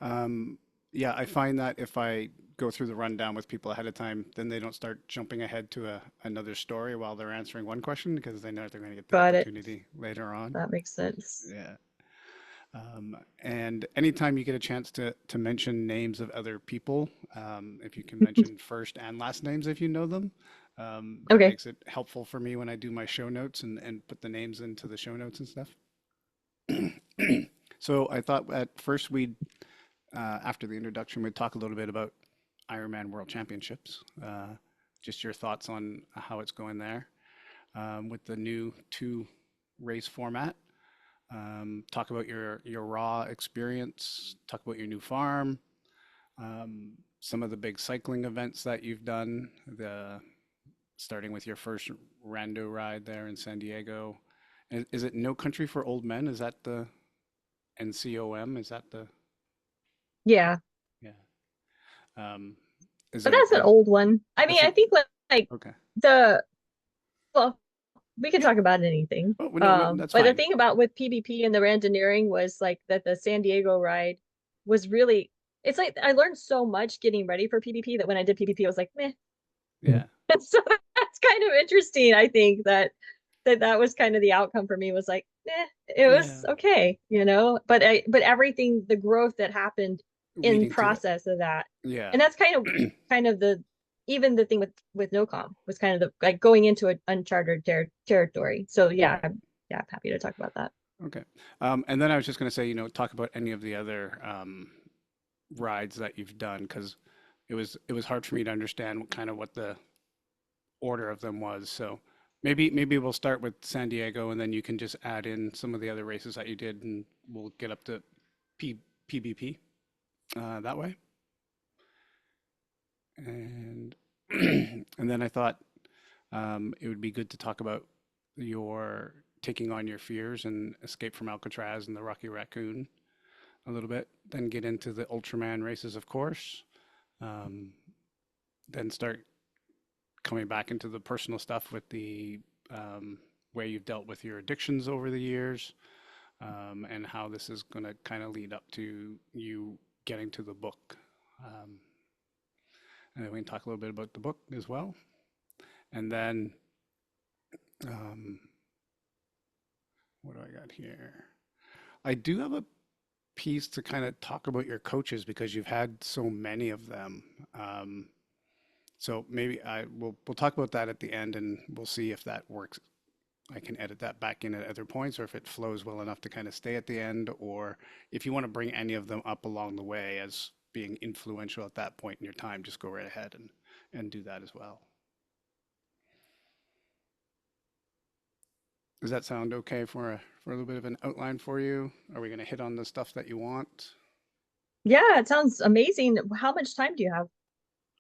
Yeah, I find that if I go through the rundown with people ahead of time, then they don't start jumping ahead to another story while they're answering one question because they know they're going to get the Got it. opportunity later on. That makes sense. Yeah. And anytime you get a chance to mention names of other people, if you can mention first and last names if you know them, that Okay. makes it helpful for me when I do my show notes and put the names into the show notes and stuff. So I thought at first after the introduction, we'd talk a little bit about Ironman World Championships. Just your thoughts on how it's going there with the new two race format. Talk about your raw experience. Talk about your new farm. Some of the big cycling events that you've done. The starting with your first rando ride there in San Diego. Is it No Country for Old Men? Is that the NCOM? Is that the Yeah. yeah? Um, is But there that's an other? old one. I mean, That's I it. think like Okay. the well, we can talk about anything. Oh, well, no, that's But the fine. thing about with PBP and the Randoneering was like that the San Diego ride was really it's like I learned so much getting ready for PBP that when I did PBP, I was like, meh. Yeah. And so that's kind of interesting. I think that was kind of the outcome for me was like, eh, it was Yeah. okay, but everything, the growth that happened in Leading to it. process of that, Yeah. and that's kind of the even the thing with NOCOM was kind of the like going into an uncharted territory. So yeah, Right. I'm happy to talk about that. Okay. And then I was just going to say, talk about any of the other rides that you've done because it was hard for me to understand what the order of them was. So maybe we'll start with San Diego and then you can just add in some of the other races that you did and we'll get up to PBP that way. And and then I thought it would be good to talk about your taking on your fears and escape from Alcatraz and the Rocky Raccoon a little bit. Then get into the Ultraman races, of course. Um, then start coming back into the personal stuff with the way you've dealt with your addictions over the years, and how this is going to kind of lead up to you getting to the book. Um, and then we can talk a little bit about the book as well. And then, um, what do I got here? I do have a piece to kind of talk about your coaches because you've had so many of them. So maybe we'll talk about that at the end, and we'll see if that works. I can edit that back in at other points, or if it flows well enough to kind of stay at the end, or if you want to bring any of them up along the way as being influential at that point in your time, just go right ahead and do that as well. Does that sound okay for a little bit of an outline for you? Are we going to hit on the stuff that you want? Yeah, it sounds amazing. How much time do you have?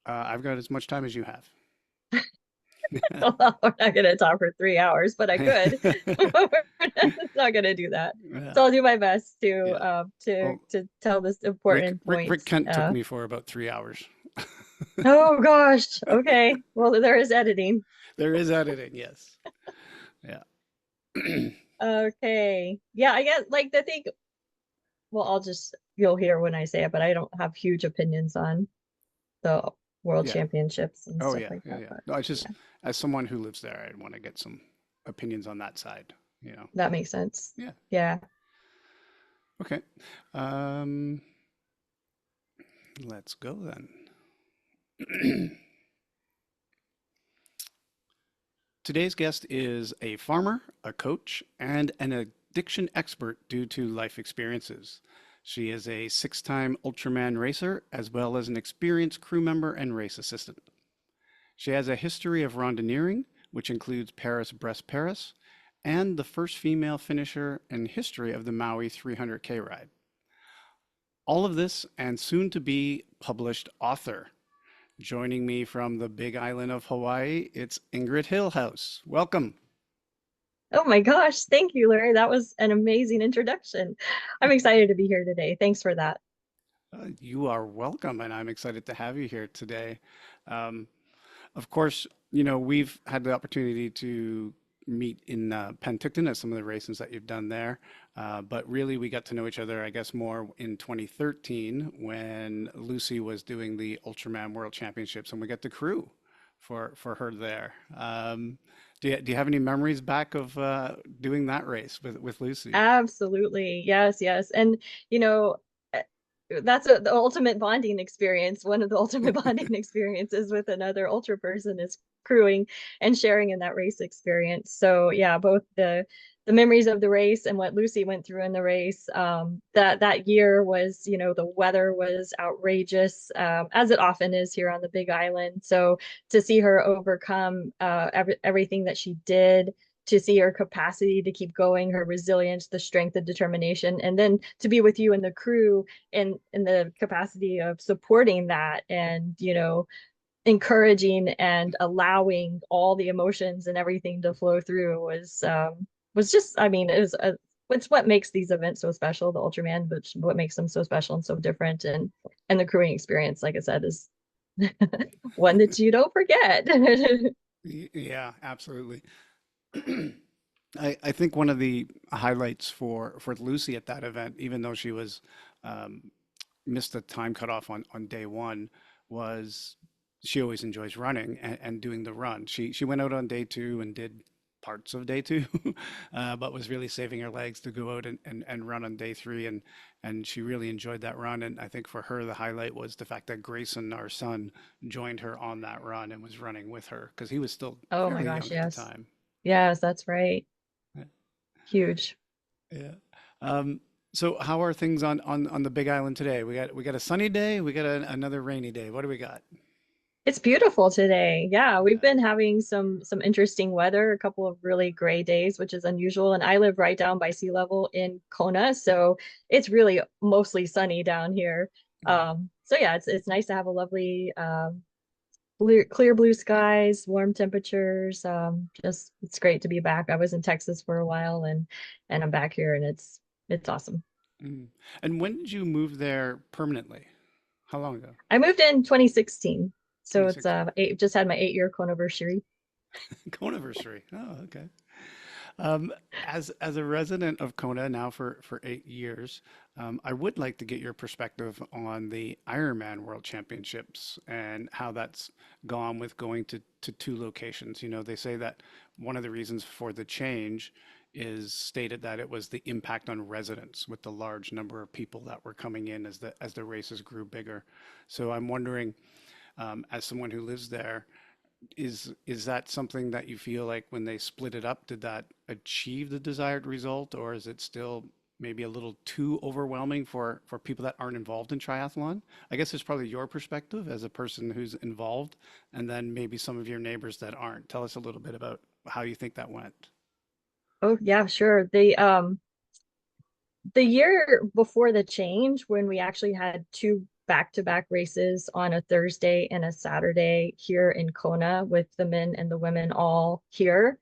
I've got as much time as you have. Well, we're not going to talk for 3 hours, but I could. We're not going to do that. Yeah, So I'll do my best to yeah. to Well, to tell this Rick, important Rick, Rick points. Kent took me for about 3 hours. Oh gosh. Okay. Well, there is editing. There is editing, yes. Yeah. Okay. Yeah, I guess like the thing. Well, you'll hear when I say it, but I don't have huge opinions on the world Yeah. championships and Oh, stuff yeah, like yeah, that. yeah. But No, it's just yeah, as someone who lives there, I'd want to get some opinions on that side, you know. that makes sense. Yeah. Yeah. Okay. Um, let's go then. Today's guest is a farmer, a coach, and an addiction expert due to life experiences. She is a six-time Ultraman racer, as well as an experienced crew member and race assistant. She has a history of rondoneering, which includes Paris-Brest-Paris, and the first female finisher in history of the Maui 300K ride. All of this and soon to be published author. Joining me from the big island of Hawaii, it's Ingrid Hillhouse. Welcome. Oh my gosh. Thank you, Larry. That was an amazing introduction. I'm excited to be here today. Thanks for that. You are welcome, and I'm excited to have you here today. Um, of course, we've had the opportunity to meet in Penticton at some of the races that you've done there. But really, we got to know each other, I guess, more in 2013 when Lucy was doing the Ultraman World Championships, and we got the crew for her there. Do you have any memories back of doing that race with Lucy? Absolutely. Yes, yes. And you know, eh, that's the ultimate bonding experience. One of the ultimate bonding experiences with another ultra person is crewing and sharing in that race experience. So yeah, both the memories of the race and what Lucy went through in the race. That year was, the weather was outrageous, as it often is here on the Big Island. So to see her overcome everything that she did, to see her capacity to keep going, her resilience, the strength, the determination, and then to be with you and the crew in the capacity of supporting that and, encouraging and allowing all the emotions and everything to flow through was just, I mean, it's what makes these events so special, the Ultraman, but what makes them so special and so different. And the crewing experience, like I said, is one that you don't forget. Yeah, absolutely. I think one of the highlights for Lucy at that event, even though she was um, missed the time cutoff on day one, was she always enjoys running and doing the run. She went out on day two and did parts of day two, but was really saving her legs to go out and run on day three. And she really enjoyed that run. And I think for her, the highlight was the fact that Grayson, our son, joined her on that run and was running with her because he was still Oh my fairly gosh, young at the yes. time. Yes, that's right. Huge. Yeah. Um, so how are things on the Big Island today? We got a sunny day, we got another rainy day. What do we got? It's beautiful today. Yeah, we've Yeah. been having some interesting weather, a couple of really gray days, which is unusual. And I live right down by sea level in Kona, so it's really mostly sunny down here. Mm. So yeah, it's nice to have a lovely clear blue skies, warm temperatures. Just it's great to be back. I was in Texas for a while and I'm back here and it's awesome. Mm. And when did you move there permanently? How long ago? I moved in 2016, so it's 2016. just had my 8-year anniversary. Kona-versary. Oh, okay. As a resident of Kona now for 8 years, I would like to get your perspective on the Ironman World Championships and how that's gone with going to two locations. You know, they say that one of the reasons for the change is stated that it was the impact on residents with the large number of people that were coming in as the races grew bigger. So I'm wondering, as someone who lives there, is that something that you feel like when they split it up, did that achieve the desired result, or is it still maybe a little too overwhelming for people that aren't involved in triathlon? I guess it's probably your perspective as a person who's involved, and then maybe some of your neighbors that aren't. Tell us a little bit about how you think that went. Oh yeah, sure. The year before the change, when we actually had two back-to-back races on a Thursday and a Saturday here in Kona with the men and the women all here,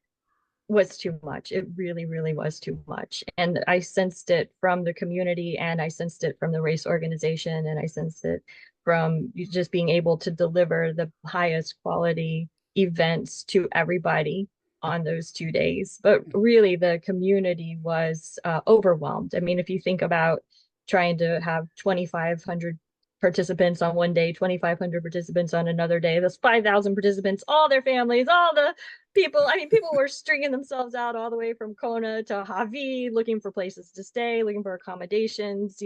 was too much. It really, really was too much. And I sensed it from the community and I sensed it from the race organization and I sensed it from just being able to deliver the highest quality events to everybody on those 2 days. But really, the community was overwhelmed. I mean, if you think about trying to have 2,500 participants on one day, 2,500 participants on another day, those 5,000 participants, all their families, all the people, I mean, people were stringing themselves out all the way from Kona to Hawaii, looking for places to stay, looking for accommodations.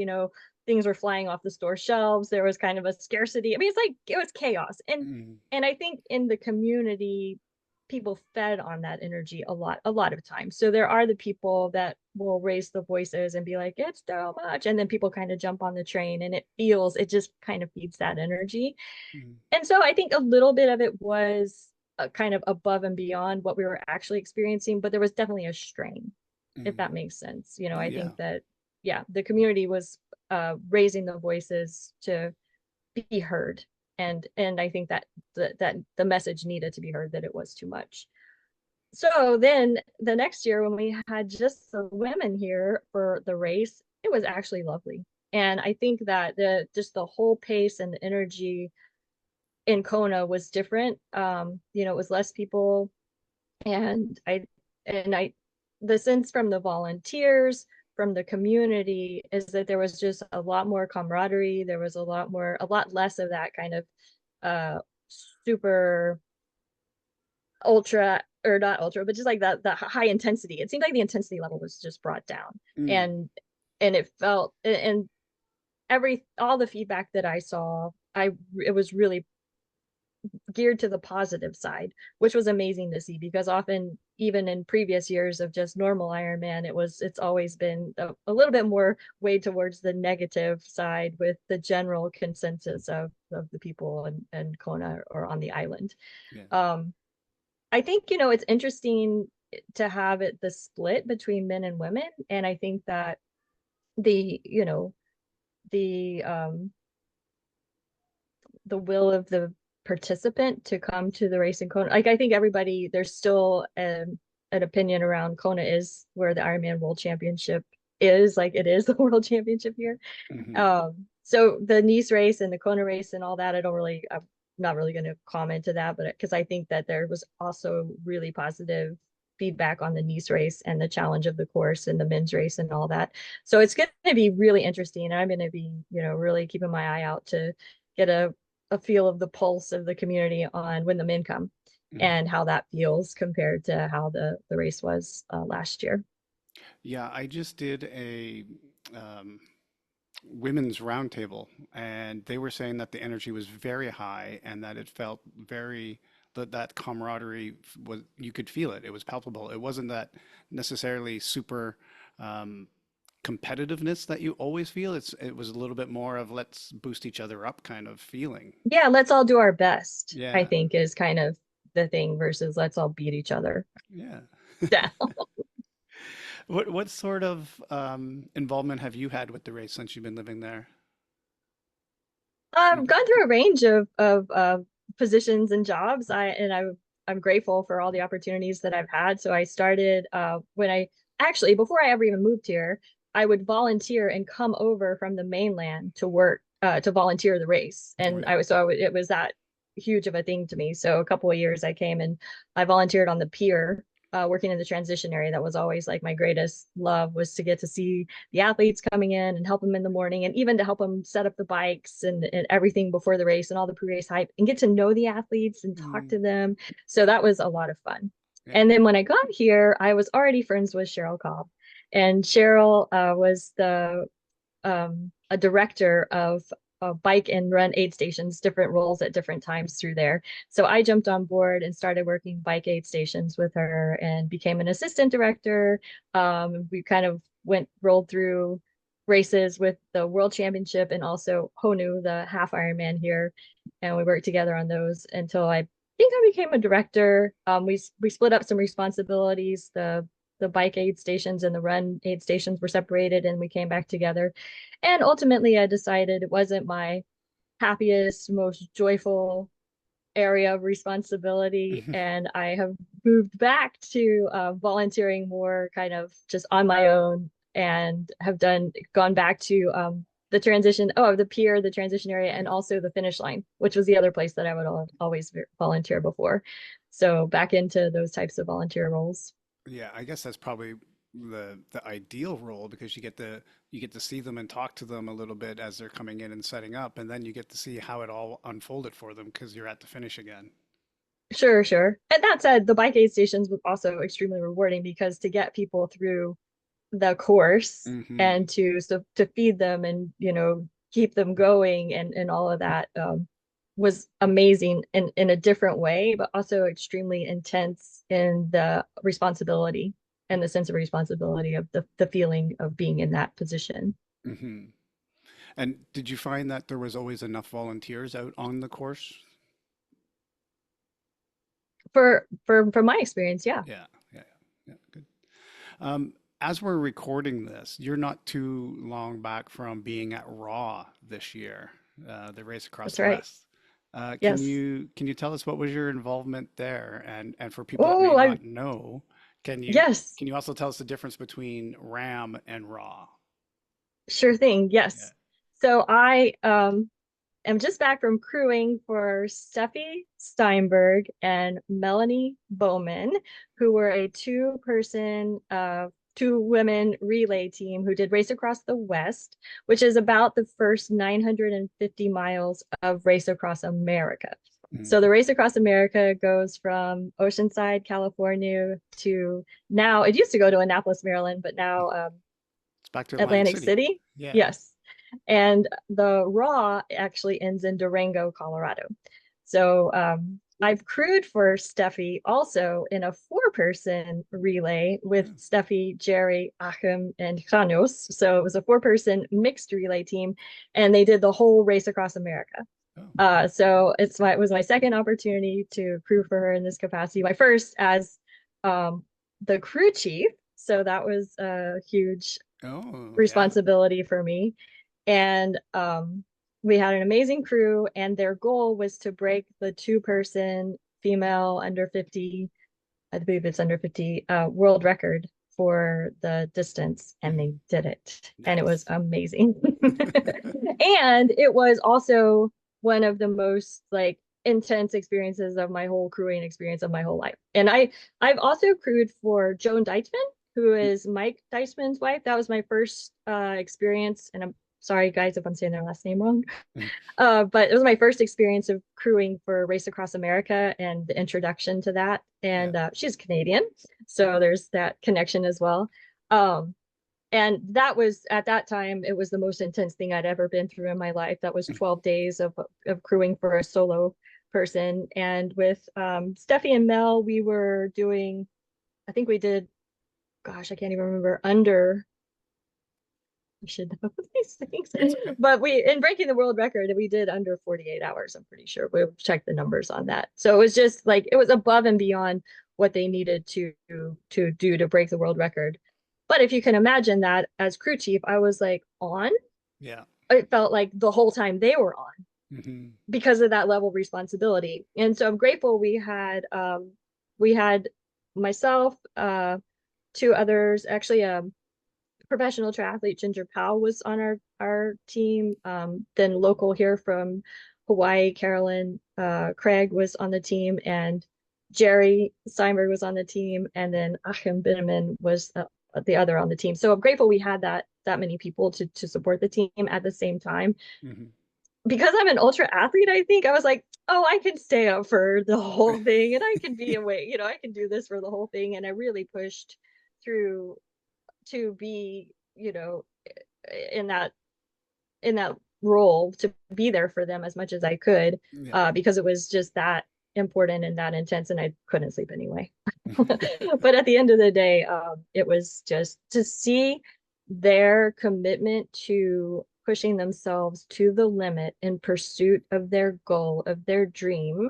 Things were flying off the store shelves. There was kind of a scarcity. I mean, it's like it was chaos. And Mm, and I think in the community, people fed on that energy a lot of times. So there are the people that will raise the voices and be like, it's too much. And then people kind of jump on the train and it just kind of feeds that energy. mm, And so I think a little bit of it was kind of above and beyond what we were actually experiencing, but there was definitely a strain, if mm. that makes sense. Oh I yeah. think that, yeah, the community was raising the voices to be heard. And I think that the message needed to be heard that it was too much. So then the next year when we had just the women here for the race, it was actually lovely. And I think that the whole pace and the energy in Kona was different. It was less people, and and the sense from the volunteers, from the community, is that there was just a lot more camaraderie. There was a lot less of that kind of uh super ultra, or not ultra, but just like the high intensity. It seemed like the intensity level was just brought down, Mm, and it felt, and all the feedback that I saw, it was really geared to the positive side, which was amazing to see, because often, even in previous years of just normal Ironman, it's always been a little bit more weighed towards the negative side, with the general consensus of the people and Kona, or on the island. yeah. Um, I think, it's interesting to have it the split between men and women. And I think that the, the the will of the participant to come to the race in Kona. Like, I think everybody, there's still an opinion around Kona is where the Ironman World Championship is. Like, it is the World Championship here. Hmm. So the Nice race and the Kona race and all that, I'm not really going to comment to that, but because I think that there was also really positive feedback on the Nice race and the challenge of the course and the men's race and all that. So it's going to be really interesting. I'm going to be, really keeping my eye out to get a feel of the pulse of the community on when the men come, Hmm. and how that feels compared to how the race was last year. Yeah, I just did a um, women's roundtable, and they were saying that the energy was very high and that it felt very that camaraderie was, you could feel it. It was palpable. It wasn't that necessarily super um, competitiveness that you always feel. It was a little bit more of let's boost each other up kind of feeling. Yeah, let's all do our best, I Yeah, think, is kind of the thing, versus let's all beat each other yeah. down. What sort of involvement have you had with the race since you've been living there? I've gone through a range of positions and jobs. I'm grateful for all the opportunities that I've had. So I started when I actually, before I ever even moved here, I would volunteer and come over from the mainland to work, to volunteer the race. Oh And yeah. it was that huge of a thing to me. So a couple of years I came and I volunteered on the pier, working in the transition area. That was always like my greatest love, was to get to see the athletes coming in and help them in the morning, and even to help them set up the bikes and everything before the race and all the pre-race hype, and get to know the athletes and talk Mm, to them. So that was a lot of fun. yeah. And then when I got here, I was already friends with Cheryl Cobb, and Cheryl was the a director of bike and run aid stations, different roles at different times through there. So I jumped on board and started working bike aid stations with her and became an assistant director. We kind of rolled through races with the World Championship and also Honu, the half Ironman here, and we worked together on those until I think I became a director. We split up some responsibilities. The bike aid stations and the run aid stations were separated, and we came back together. And ultimately, I decided it wasn't my happiest, most joyful area of responsibility. And I have moved back to volunteering more kind of just on my own, and have gone back to the pier, the transition area, and Yeah. also the finish line, which was the other place that I would always volunteer before. So back into those types of volunteer roles. Yeah, I guess that's probably the ideal role because you get to see them and talk to them a little bit as they're coming in and setting up, and then you get to see how it all unfolded for them because you're at the finish again. Sure, sure. And that said, the bike aid stations was also extremely rewarding, because to get people through the course Hmm. and to feed them and keep them going and all of that was amazing in a different way, but also extremely intense in the responsibility and the sense of responsibility of the feeling of being in that position. Hmm. And did you find that there was always enough volunteers out on the course? For my experience, yeah. Yeah, yeah, yeah, good. As we're recording this, you're not too long back from being at Raw this year, the race across That's the right. West. Yes. Can you tell us what was your involvement there? And for people that may Oh, I not know, yes. can you also tell us the difference between Ram and Raw? Sure thing. Yeah. Yes. So I am just back from crewing for Steffi Steinberg and Melanie Bowman, who were a two women relay team who did Race Across the West, which is about the first 950 miles of Race Across America. Mm. So the Race Across America goes from Oceanside, California to now, it used to go to Annapolis, Maryland, but now It's back to Atlantic Atlantic City. City. Yeah. Yes. And the Raw actually ends in Durango, Colorado. So I've crewed for Steffi also in a four-person relay with Yeah. Steffi, Jerry, Achim, and Janos. So it was a four-person mixed relay team, and they did the whole Race Across America. Oh. So it was my second opportunity to crew for her in this capacity. My first as um, the crew chief. So that was a huge Oh, yeah. responsibility for me. And we had an amazing crew, and their goal was to break the two-person female under 50, I believe it's under 50, world record for the distance, and Mm. they did it. And it was Nice. amazing. And it was also one of the most like intense experiences of my whole crewing experience of my whole life. And I've also crewed for Joan Deitzman, who is Mike Deitzman's wife. That was my first experience, and I'm sorry guys if I'm saying their last name wrong. Mm. But it was my first experience of crewing for Race Across America and the introduction to that. Yeah. And she's Canadian, so there's that connection as well. Um, and that was at that time, it was the most intense thing I'd ever been through in my life. That was 12 days of crewing for a solo person. And with Steffi and Mel, we were doing, I think we did, gosh, I can't even remember, under, I should know these things. It's okay. But in breaking the world record, we did under 48 hours, I'm pretty sure. We'll check the numbers on that. So it was just like, it was above and beyond what they needed to do to break the world record. But if you can imagine that as crew chief, I was like on. Yeah. It felt like the whole time they were on Hmm. because of that level of responsibility. And so I'm grateful we had myself, two others, actually professional triathlete Ginger Powell was on our team. Then local here from Hawaii, Carolyn Craig was on the team, and Jerry Steinberg was on the team, and then Achim Bineman was the other on the team. So I'm grateful we had that many people to support the team at the same time. Hmm. Because I'm an ultra athlete, I think I was like, oh, I can stay up for the whole thing, and I can be awake, I can do this for the whole thing. And I really pushed through to be, in that role, to be there for them as much as I could, Yeah. because it was just that important and that intense, and I couldn't sleep anyway. But at the end of the day, it was just to see their commitment to pushing themselves to the limit in pursuit of their goal, of their dream,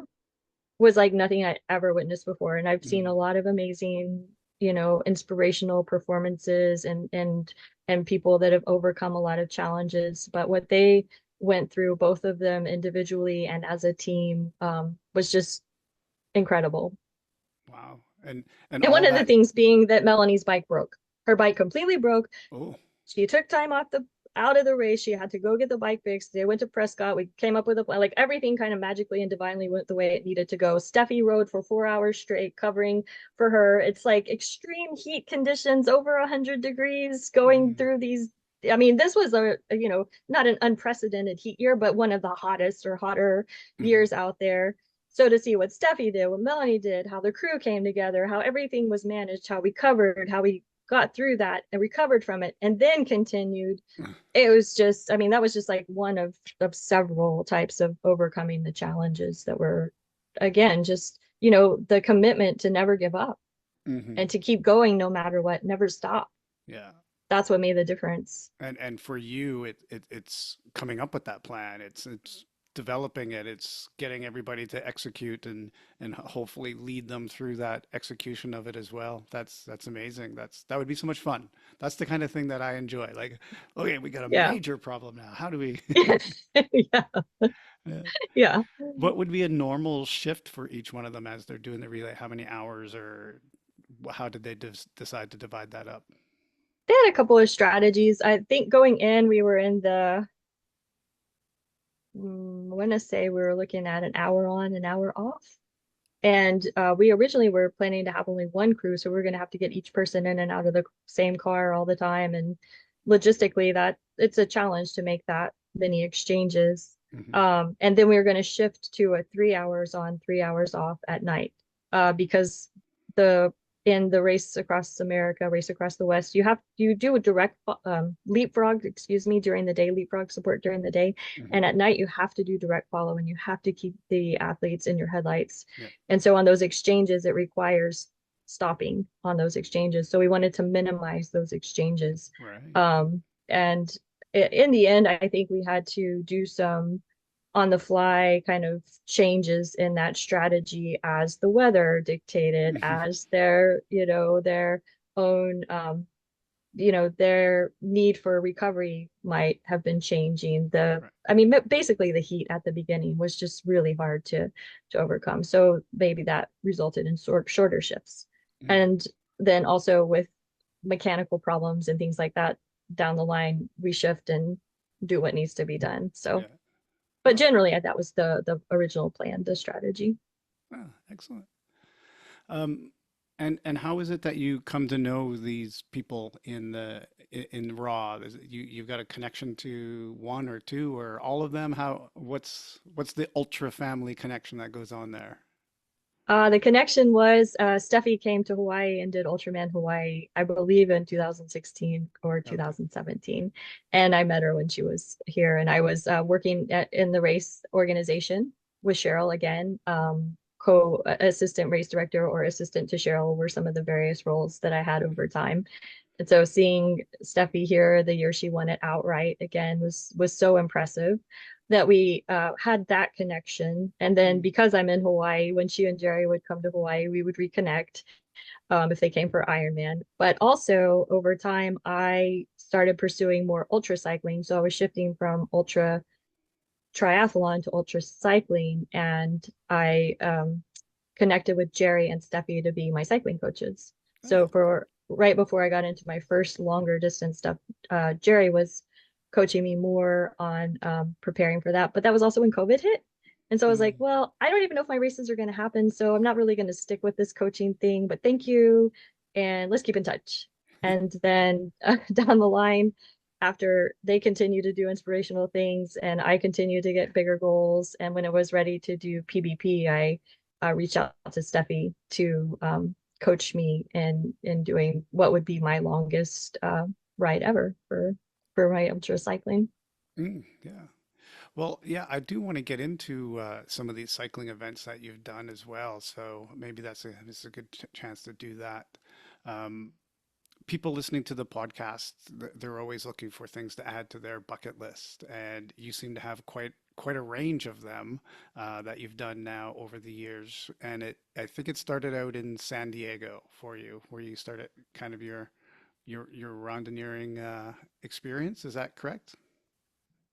was like nothing I ever witnessed before. And I've seen a Mm. lot of amazing, inspirational performances and people that have overcome a lot of challenges. But what they went through, both of them individually and as a team, was just incredible. Wow. And And one all of the that. things being that Melanie's bike broke. Her bike completely broke. Oh. She took time out of the race. She had to go get the bike fixed. They went to Prescott. We came up with a plan. Like everything kind of magically and divinely went the way it needed to go. Steffi rode for 4 hours straight, covering for her. It's like extreme heat conditions, over 100 degrees, going Mm. through these. I mean, this was not an unprecedented heat year, but one of the hottest or hotter Hmm. years out there. So to see what Steffi did, what Melanie did, how the crew came together, how everything was managed, how we covered, how we got through that and recovered from it and then continued, it was just, I mean, that was just like one of several types of overcoming the challenges that were, again, just, the commitment to never give up Hmm. and to keep going no matter what, never stop. Yeah. That's what made the difference. And for you, it's coming up with that plan. It's developing it. It's getting everybody to execute and hopefully lead them through that execution of it as well. That's amazing. That would be so much fun. That's the kind of thing that I enjoy. Like, okay, we got a Yeah. major problem now. How do we? Yeah. Yeah. Yeah. What would be a normal shift for each one of them as they're doing the relay? How many hours or how did they decide to divide that up? They had a couple of strategies. I think going in, we were in I want to say we were looking at an hour on, an hour off. And we originally were planning to have only one crew, so we are going to have to get each person in and out of the same car all the time. And logistically, that it's a challenge to make that many exchanges. Hmm. And then we were going to shift to a 3 hours on, 3 hours off at night, because the in the race across America, race across the West, you do a direct leapfrog, excuse me, during the day, leapfrog support during the day, Hmm. and at night you have to do direct follow, and you have to keep the athletes in your headlights. Yeah. And so on those exchanges, it requires stopping on those exchanges. So we wanted to minimize those exchanges. Right. And in the end, I think we had to do some on the fly kind of changes in that strategy as the weather dictated, as their own their need for recovery might have been changing. Right. I mean, basically the heat at the beginning was just really hard to overcome. So maybe that resulted in shorter shifts. Mm. And then also with mechanical problems and things like that down the line, we shift and do what needs to be done. So, Yeah. but Oh, generally that was the original plan, the strategy. oh, excellent. Um, and how is it that you come to know these people in Raw? You've got a connection to one or two or all of them? What's the ultra family connection that goes on there? The connection was Steffi came to Hawaii and did Ultraman Hawaii, I believe in 2016 or Okay. 2017. And I met her when she was here. And I was working in the race organization with Cheryl again, co-assistant race director or assistant to Cheryl were some of the various roles that I had over time. And so seeing Steffi here the year she won it outright again was so impressive that we had that connection. And then Mm. because I'm in Hawaii, when she and Jerry would come to Hawaii, we would reconnect if they came for Ironman. But also over time, I started pursuing more ultra cycling. So I was shifting from ultra triathlon to ultra cycling, and I connected with Jerry and Steffi to be my cycling coaches. Oh, So for right before I got into my first longer distance stuff, Jerry was coaching me more on preparing for that. But that was also when COVID hit. And so I was like, mm. well, I don't even know if my races are going to happen. So I'm not really going to stick with this coaching thing, but thank you. And let's keep in touch. And then down the line, after they continue to do inspirational things and I continue to get bigger goals. And when it was ready to do PBP, I reach out to Steffi to coach me in doing what would be my longest ride ever for my ultra cycling. Mm, yeah. Well, yeah, I do want to get into some of these cycling events that you've done as well. So maybe this is a good chance to do that. Um, People listening to the podcast, they're always looking for things to add to their bucket list, and you seem to have quite a range of them that you've done now over the years. And I think it started out in San Diego for you, where you started kind of your randonneuring experience. Is that correct?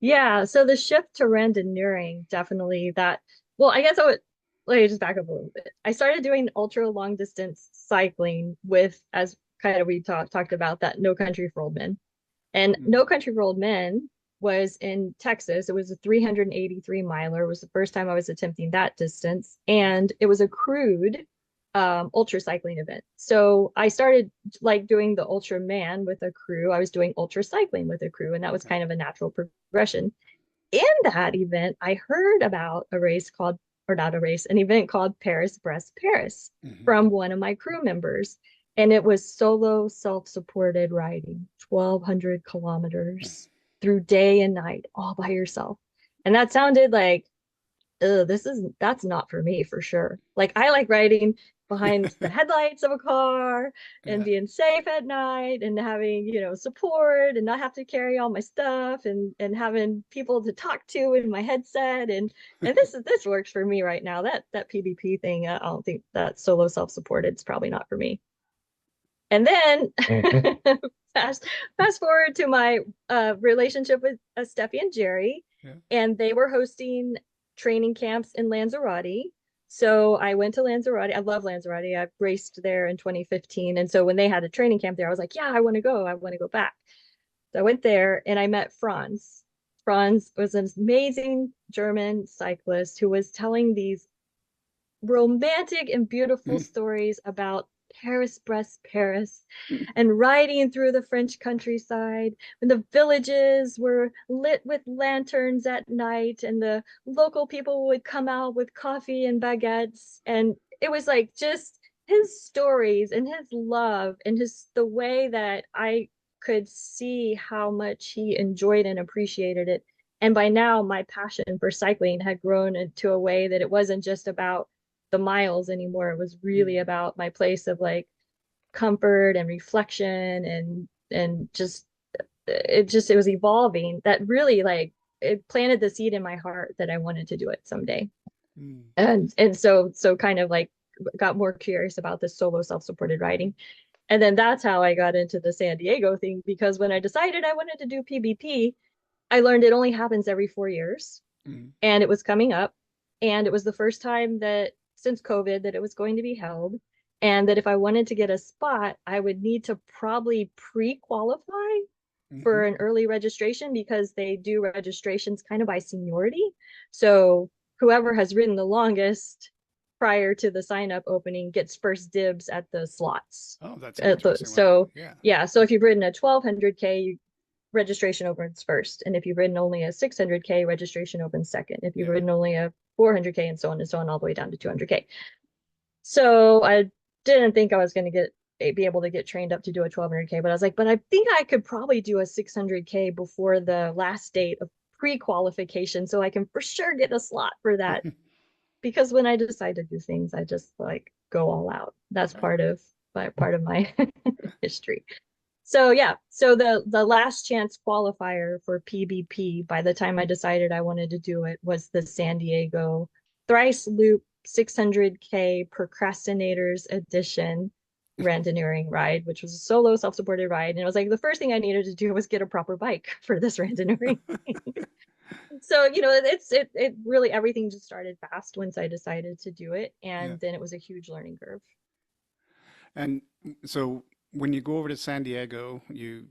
Yeah, so the shift to randonneuring definitely that. Well, I guess let me just back up a little bit. I started doing ultra long distance cycling with, as kind of we talked about, that No Country for Old Men. And Mm, No Country for Old Men was in Texas. It was a 383 miler. It was the first time I was attempting that distance. wow. And it was a crewed ultra cycling event. So I started like doing the ultra man with a crew. I was doing ultra cycling with a crew, and that was Okay. kind of a natural progression. In that event, I heard about a race called, or not a race, an event called Paris-Brest-Paris Hmm. from one of my crew members. And it was solo self-supported riding, 1,200 kilometers through day and night, all by yourself. And that sounded like, that's not for me for sure. Like I like riding behind the headlights of a car and Yeah. being safe at night and having, support and not have to carry all my stuff and having people to talk to in my headset and this works for me right now. That PvP thing, I don't think that solo self-supported is probably not for me. And then fast fast forward to my relationship with Steffi and Jerry, Yeah. and they were hosting training camps in Lanzarote. So I went to Lanzarote. I love Lanzarote. I raced there in 2015. And so when they had a training camp there, I was like, yeah, I want to go. I want to go back. So I went there and I met Franz. Franz was an amazing German cyclist who was telling these romantic and beautiful stories about Paris-Brest-Paris and riding through the French countryside when the villages were lit with lanterns at night and the local people would come out with coffee and baguettes. And it was like just his stories and his love and his the way that I could see how much he enjoyed and appreciated it. And by now, my passion for cycling had grown into a way that it wasn't just about the miles anymore. It was really about my place of like comfort and reflection and just it was evolving that really like it planted the seed in my heart that I wanted to do it someday. And so kind of like got more curious about this solo self-supported riding. And then that's how I got into the San Diego thing because when I decided I wanted to do PBP, I learned it only happens every 4 years and it was coming up. And it was the first time that since COVID that it was going to be held. And that if I wanted to get a spot, I would need to probably pre-qualify for Hmm. an early registration because they do registrations kind of by seniority. So whoever has ridden the longest prior to the sign up opening gets first dibs at the slots. Oh, that's an interesting one. So Yeah. yeah, so if you've ridden a 1200K, registration opens first. And if you've ridden only a 600K, registration opens second. If you've Yeah. ridden only a 400K and so on, all the way down to 200K. So I didn't think I was going to be able to get trained up to do a 1200K, but I was like, but I think I could probably do a 600K before the last date of pre-qualification so I can for sure get a slot for that. Because when I decide to do things, I just like go all out. That's Right. part of my history. So yeah, so the last chance qualifier for PBP by the time I decided I wanted to do it was the San Diego Thrice Loop 600K Procrastinators Edition Randonneuring ride, which was a solo self-supported ride. And it was like the first thing I needed to do was get a proper bike for this randonneuring. So, it really everything just started fast once I decided to do it. Yeah. And then it was a huge learning curve. And so when you go over to San Diego, you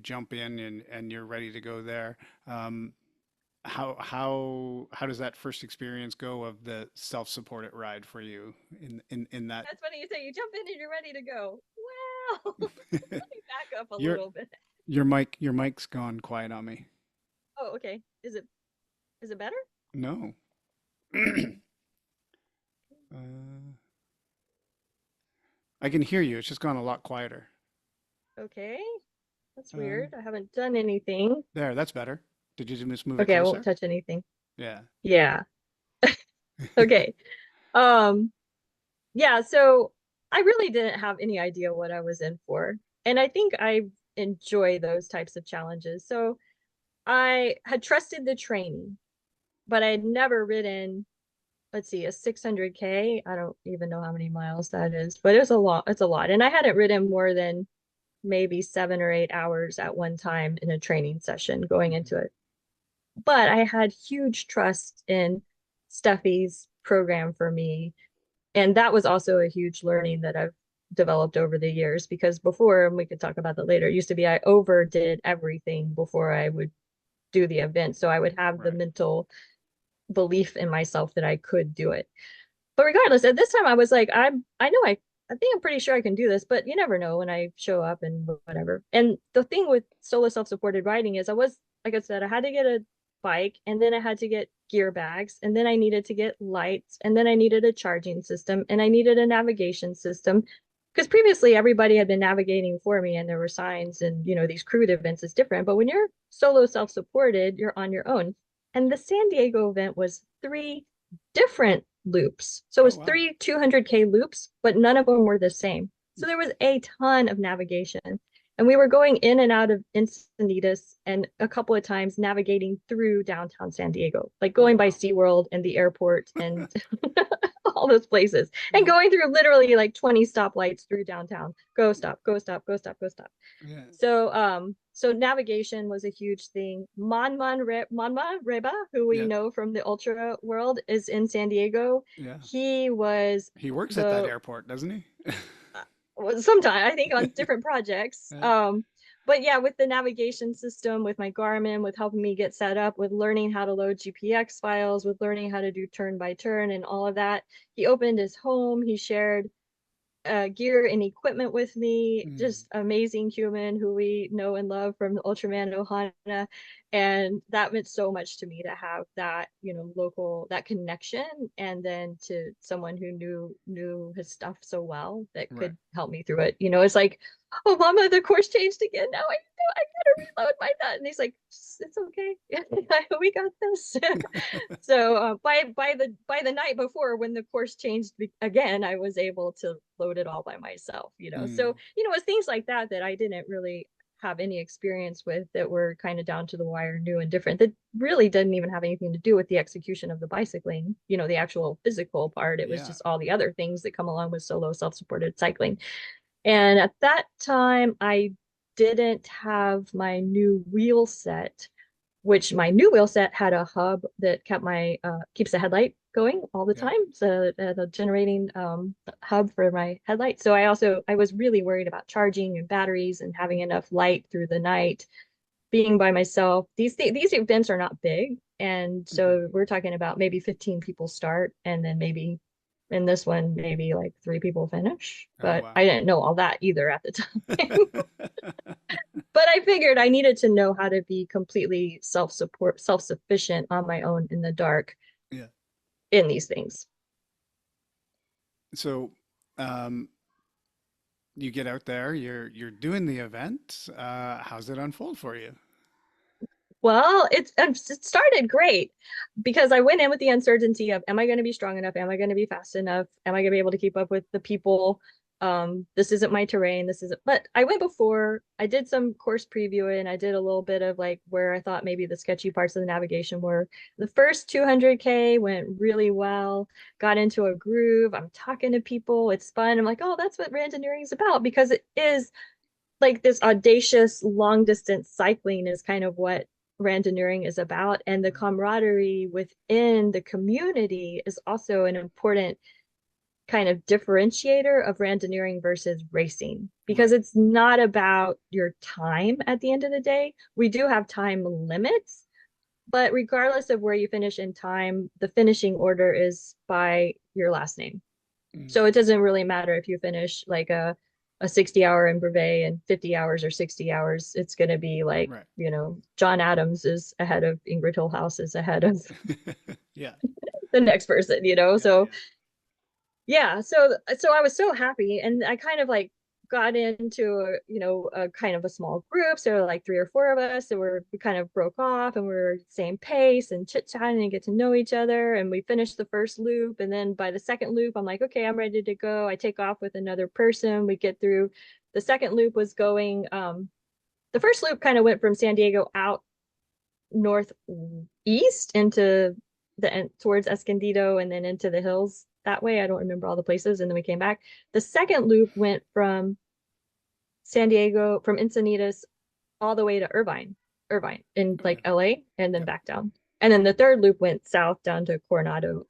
jump in and you're ready to go there. Um, how does that first experience go of the self-supported ride for you in that? That's funny you say you jump in and you're ready to go. Well, let me back up a Your little bit. your mic's gone quiet on me. Oh, okay. Is it better? No. Uh, I can hear you. It's just gone a lot quieter. Okay. That's Uh, weird. I haven't done anything. There, that's better. Did you just move it Okay, I won't closer? touch anything. Yeah. Yeah. Okay. Um, yeah, so I really didn't have any idea what I was in for. And I think I enjoy those types of challenges. So I had trusted the training, but I had never ridden, let's see, a 600K. I don't even know how many miles that is, but it's a lot. It's a lot. And I hadn't ridden more than maybe 7 or 8 hours at one time in a training session going into it. But I had huge trust in Steffi's program for me. And that was also a huge learning that I've developed over the years because before, and we could talk about that later, it used to be I overdid everything before I would do the event. So I would have the Right. mental belief in myself that I could do it. But regardless, at this time I was like, I know I think I'm pretty sure I can do this, but you never know when I show up and whatever. And the thing with solo self-supported riding is I was, like I said, I had to get a bike and then I had to get gear bags and then I needed to get lights and then I needed a charging system and I needed a navigation system because previously everybody had been navigating for me and there were signs and these crewed events is different. But when you're solo self-supported, you're on your own. And the San Diego event was 3 different loops. So it Oh was wow. three 200K loops, but none of them were the same. So there was a ton of navigation. And we were going in and out of Encinitas and a couple of times navigating through downtown San Diego, like Oh going by wow. SeaWorld and the airport and all those places and Yeah. going through literally like 20 stoplights through downtown. Go stop, go stop, go stop, go stop. Yeah. So navigation was a huge thing. Manman Reba, who we Yeah. know from the ultra world, is in San Diego. Yeah. He was He works at that the airport, doesn't he? well, sometime I think on different projects. Yeah. But yeah, with the navigation system, with my Garmin, with helping me get set up, with learning how to load GPX files, with learning how to do turn by turn and all of that. He opened his home. He shared gear and equipment with me, Mm, just amazing human who we know and love from Ultraman Ohana. And that meant so much to me to have that, local, that connection, and then to someone who knew his stuff so well that right. could help me through it. It's like, oh mama, the course changed again. Now I gotta reload my that. And he's like, it's okay. We got this. So by the night before, when the course changed again, I was able to load it all by myself. So Mm, it's things like that that I didn't really have any experience with, that were kind of down to the wire, new and different, that really didn't even have anything to do with the execution of the bicycling, the actual physical part. It was yeah. just all the other things that come along with solo self-supported cycling. And at that time, I didn't have my new wheel set, which my new wheel set had a hub that keeps the headlight going all the Yeah. time. So the generating hub for my headlight. So I was really worried about charging and batteries and having enough light through the night, being by myself. These events are not big. And Hmm. so we're talking about maybe 15 people start, and then maybe in this one, maybe like 3 people finish. Oh, But wow. I didn't know all that either at the time. But I figured I needed to know how to be completely self-sufficient on my own in the dark Yeah. in these things. So, um, you get out there, you're doing the event. How's it unfold for you? Well, it started great because I went in with the uncertainty of, am I going to be strong enough? Am I going to be fast enough? Am I going to be able to keep up with the people? This isn't my terrain. But I went before, I did some course previewing. I did a little bit of like where I thought maybe the sketchy parts of the navigation were. The first 200K went really well, got into a groove. I'm talking to people. It's fun. I'm like, oh, that's what randoneering is about, because it is like this audacious long distance cycling is kind of what randonneuring is about. And the camaraderie within the community is also an important kind of differentiator of randonneuring versus racing, because Right. it's not about your time at the end of the day. We do have time limits, but regardless of where you finish in time, the finishing order is by your last name. Mm, So it doesn't really matter if you finish like a 60 hour in brevet and 50 hours or 60 hours. It's going to be like, right. John Adams is ahead of Ingrid Hillhouse is ahead of Yeah. the next person. Yeah. So Yeah. yeah, so I was so happy, and I kind of like got into a kind of a small group. So there were like 3 or 4 of us, so we kind of broke off, and we were same pace and chit chatting and get to know each other. And we finished the first loop, and then by the second loop, I'm like, okay, I'm ready to go. I take off with another person. We get through. The second loop was going. The first loop kind of went from San Diego out northeast into the towards Escondido, and then into the hills that way. I don't remember all the places. And then we came back. The second loop went from San Diego, from Encinitas, all the way to Irvine in Oh, yeah. like LA, and then Yep. back down. And then the third loop went south down to Coronado,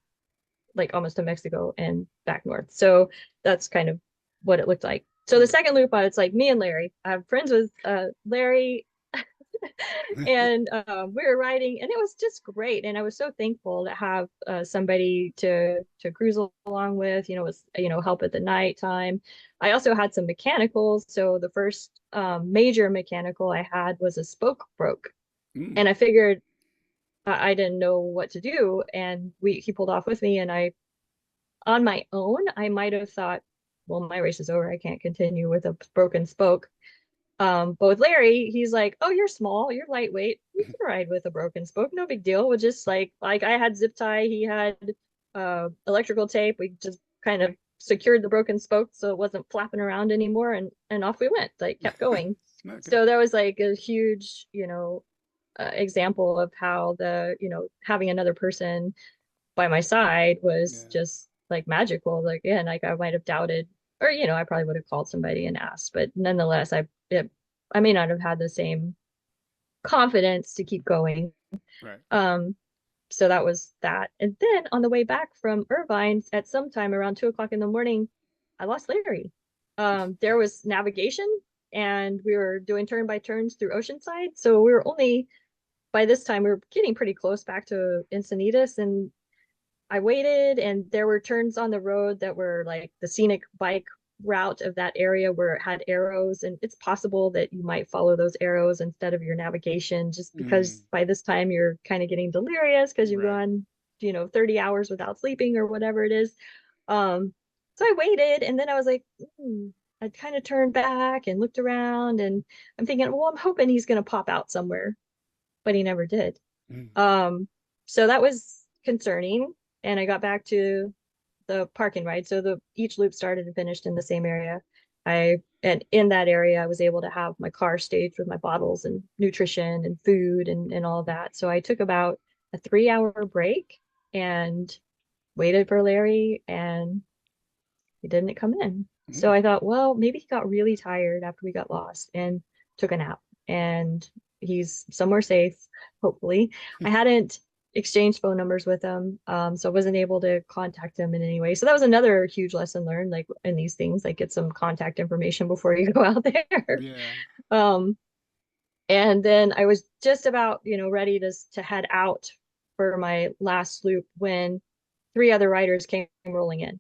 like almost to Mexico, and back north. So that's kind of what it looked like. So the Right. second loop, it's like me and Larry. I'm friends with Larry, and we were riding, and it was just great. And I was so thankful to have somebody to cruise along with. Was help at the night time. I also had some mechanicals. So the first major mechanical I had was a spoke broke, Mm, and I figured I didn't know what to do, and he pulled off with me, and I on my own I might have thought, well, my race is over. I can't continue with a broken spoke. But with Larry, he's like, "Oh, you're small, you're lightweight. You can ride with a broken spoke, no big deal. We'll just like I had zip tie, he had electrical tape. We just kind of secured the broken spoke so it wasn't flapping around anymore, and off we went. Like kept going. okay. So that was like a huge, example of how having another person by my side was Yeah. just like magical. Like, yeah, like I might have doubted, or I probably would have called somebody and asked, but nonetheless, I may not have had the same confidence to keep going. Right. Um, so that was that. And then on the way back from Irvine, at some time around 2 o'clock in the morning, I lost Larry. There was navigation, and we were doing turn by turns through Oceanside. So we were only, by this time, we were getting pretty close back to Encinitas, and I waited, and there were turns on the road that were like the scenic bike route of that area where it had arrows, and it's possible that you might follow those arrows instead of your navigation, just Mm. because by this time you're kind of getting delirious because you've Right. gone, 30 hours without sleeping or whatever it is. Um, so I waited, and then I was like, I kind of turned back and looked around, and I'm thinking, well, I'm hoping he's gonna pop out somewhere, but he never did. Mm. Um, so that was concerning. And I got back to the parking ride. So the each loop started and finished in the same area. And in that area, I was able to have my car staged with my bottles and nutrition and food and all that. So I took about a 3 hour break and waited for Larry, and he didn't come in. So Mm. I thought, well, maybe he got really tired after we got lost and took a nap. And he's somewhere safe, hopefully. I hadn't exchanged phone numbers with him, so I wasn't able to contact him in any way. So that was another huge lesson learned, like in these things, like get some contact information before you go out there. Yeah. Um, and then I was just about, ready to head out for my last loop when three other riders came rolling in.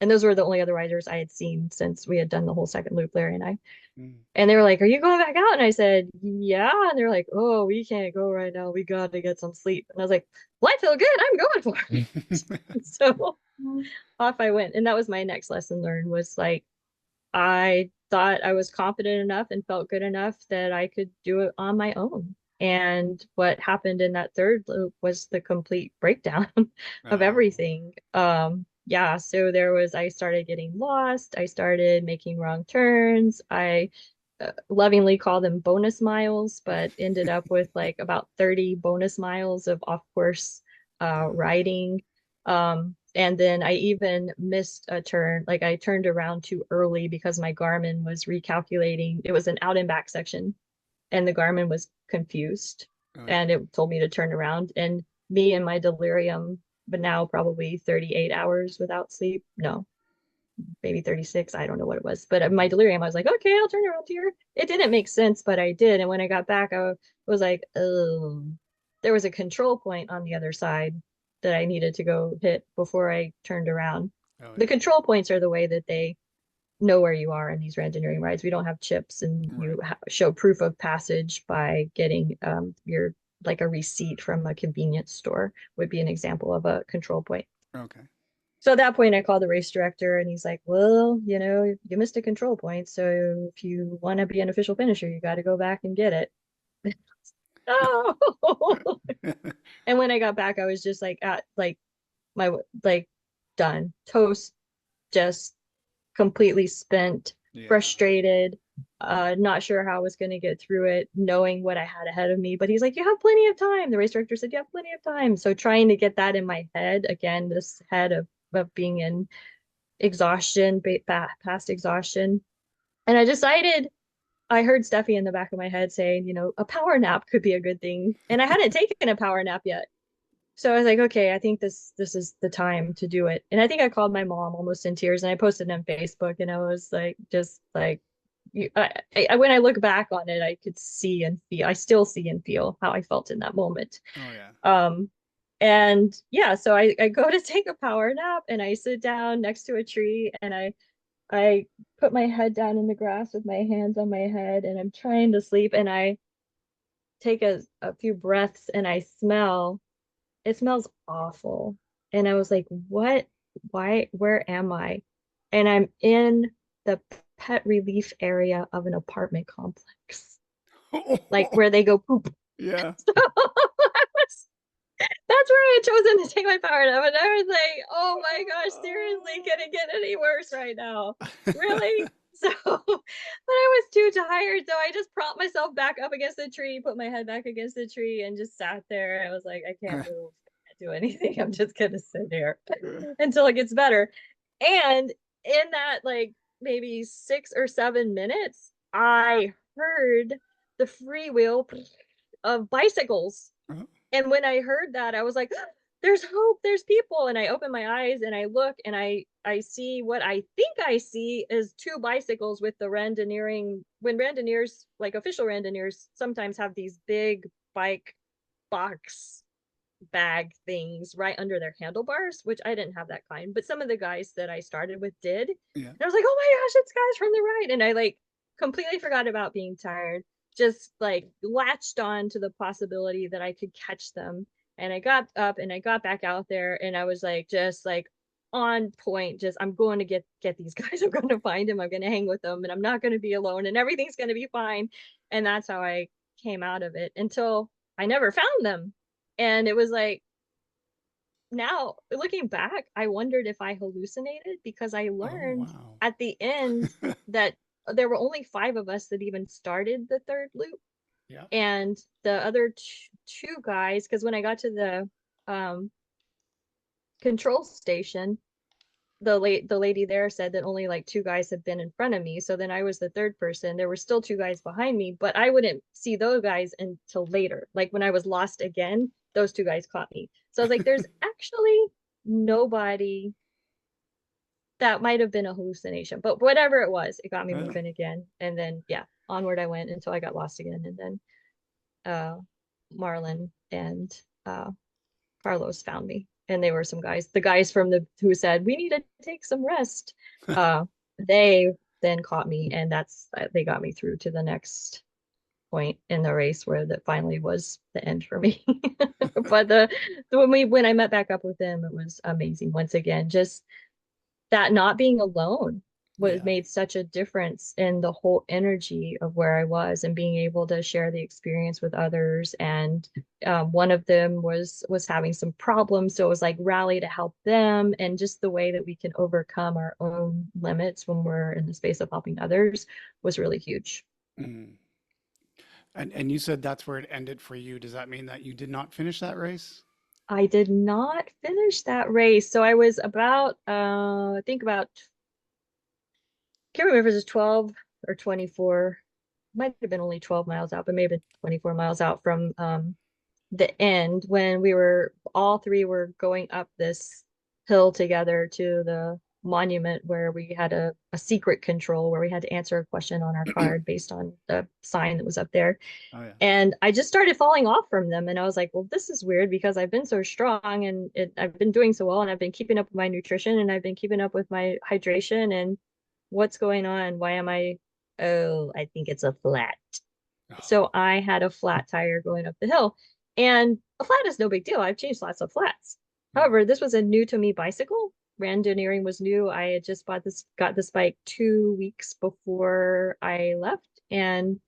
And those were the only other riders I had seen since we had done the whole second loop, Larry and I. Mm. And they were like, "Are you going back out?" And I said, "Yeah." And they're like, "Oh, we can't go right now. We got to get some sleep." And I was like, "Well, I feel good. I'm going for it." So off I went. And that was my next lesson learned, was like, I thought I was confident enough and felt good enough that I could do it on my own. And what happened in that third loop was the complete breakdown of Oh. everything. Yeah, so I started getting lost. I started making wrong turns. I lovingly call them bonus miles, but ended up with like about 30 bonus miles of off course riding. And then I even missed a turn. Like I turned around too early because my Garmin was recalculating. It was an out and back section, and the Garmin was confused, Oh yeah. and it told me to turn around. And me and my delirium, but now probably 38 hours without sleep. No, maybe 36. I don't know what it was. But my delirium, I was like, okay, I'll turn around here. It didn't make sense, but I did. And when I got back, I was like, oh, there was a control point on the other side that I needed to go hit before I turned around. Oh The yeah. control points are the way that they know where you are in these randoneering rides. We don't have chips, and Right. you show proof of passage by getting your like a receipt from a convenience store would be an example of a control point. Okay. So at that point, I called the race director, and he's like, well, you missed a control point. So if you want to be an official finisher, you got to go back and get it. Oh. And when I got back, I was just like at like my, like, done, toast, just completely spent, Yeah. frustrated, not sure how I was going to get through it, knowing what I had ahead of me. But he's like, you have plenty of time. The race director said, you have plenty of time. So trying to get that in my head again, this head of being in exhaustion, past exhaustion. And I decided, I heard Steffi in the back of my head saying, a power nap could be a good thing. And I hadn't taken a power nap yet. So I was like, okay, I think this is the time to do it. And I think I called my mom almost in tears, and I posted on Facebook, and I was like, just like, when I look back on it, I could see and feel, I still see and feel how I felt in that moment. Oh yeah. Um, and yeah, so I go to take a power nap, and I sit down next to a tree, and I put my head down in the grass with my hands on my head, and I'm trying to sleep, and I take a few breaths, and I smell, it smells awful. And I was like, what? Why? Where am I? And I'm in the pet relief area of an apartment complex, like where they go poop. Yeah. So that's where I had chosen to take my power nap. And I was like, oh my gosh, seriously, can it get any worse right now? Really? So, but I was too tired. So I just propped myself back up against the tree, put my head back against the tree, and just sat there. I was like, I can't move, I can't do anything. I'm just going to sit here until it gets better. And in that, like, maybe 6 or 7 minutes, I heard the freewheel of bicycles. Uh, And when I heard that, I was like, there's hope, there's people. And I open my eyes and I look and I see what I think I see is two bicycles with the randonneering. When randonneers, like official randonneers, sometimes have these big bike box bag things right under their handlebars, which I didn't have that kind, but some of the guys that I started with did. And Yeah. I was like, oh my gosh, it's guys from the right. And I like completely forgot about being tired, just like latched on to the possibility that I could catch them. And I got up and I got back out there and I was like, just like on point, just I'm going to get these guys. I'm going to find them. I'm going to hang with them and I'm not going to be alone and everything's going to be fine. And that's how I came out of it until I never found them. And it was like, now looking back, I wondered if I hallucinated because I Oh, learned wow. at the end that there were only five of us that even started the third loop. Yeah. And the other two guys, because when I got to the control station, the lady there said that only like two guys had been in front of me. So then I was the third person. There were still two guys behind me, but I wouldn't see those guys until later. Like when I was lost again, those two guys caught me. So I was like, there's actually nobody. That might have been a hallucination, but whatever it was, it got me Yeah. moving again. And then yeah, onward I went until I got lost again. And then uh Marlon and Carlos found me. And they were some guys, the guys from the who said we need to take some rest. Uh, they then caught me, and that's they got me through to the next point in the race where that finally was the end for me. But when I met back up with them, it was amazing. Once again, just that not being alone was Yeah. made such a difference in the whole energy of where I was and being able to share the experience with others. And one of them was having some problems, so it was like rally to help them, and just the way that we can overcome our own limits when we're in the space of helping others was really huge. Mm. And you said that's where it ended for you. Does that mean that you did not finish that race? I did not finish that race, so I was about I think about can't remember if it was 12 or 24, might have been only 12 miles out, but maybe 24 miles out from the end when we were all three were going up this hill together to the monument where we had a secret control where we had to answer a question on our card based on the sign that was up there. Oh, yeah. And I just started falling off from them. And I was like, well, this is weird because I've been so strong and I've been doing so well and I've been keeping up with my nutrition and I've been keeping up with my hydration. And what's going on? Why am I? Oh, I think it's a flat. Oh, So I had a flat tire going up the hill. And a flat is no big deal. I've changed lots of flats. mm, However, this was a new to me bicycle. Randonneering was new. I had just got this bike 2 weeks before I left, and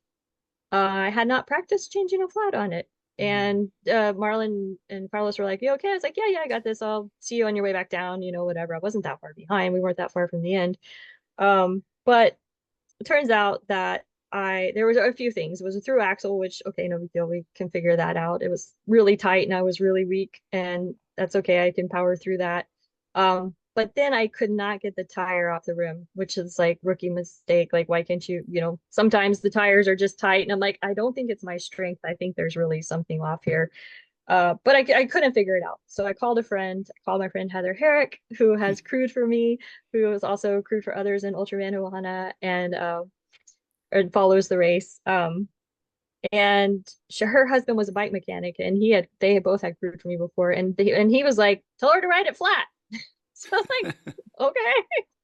I had not practiced changing a flat on it. mm, And Marlon and Carlos were like, "You okay?" I was like, "Yeah, yeah, I got this. I'll see you on your way back down. Whatever." I wasn't that far behind. We weren't that far from the end. But it turns out that there was a few things. It was a through axle, which okay, no big deal. We can figure that out. It was really tight and I was really weak, and that's okay. I can power through that. But then I could not get the tire off the rim, which is like rookie mistake. Like, why can't you, sometimes the tires are just tight. And I'm like, I don't think it's my strength. I think there's really something off here. But I couldn't figure it out. So I called a friend. I called my friend Heather Herrick, who has crewed for me, who has also crewed for others in Ultraman Ohana and follows the race. And her husband was a bike mechanic, and they had both had crewed for me before, and he was like, "Tell her to ride it flat." So I'm like, "Okay,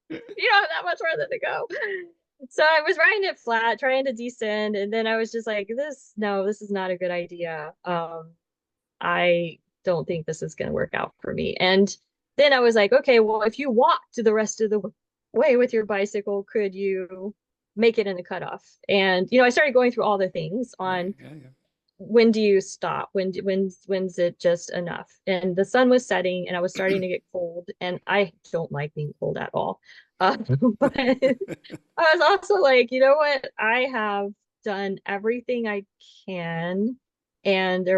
you don't have that much further to go." So I was riding it flat, trying to descend, and then I was just like, no, this is not a good idea. I don't think this is going to work out for me. And then I was like, okay, well, if you walked the rest of the way with your bicycle, could you make it in the cutoff? And I started going through all the things right. on Yeah, yeah. when do you stop? When's it just enough? And the sun was setting, and I was starting to get cold, and I don't like being cold at all. But I was also like, you know what? I have done everything I can, and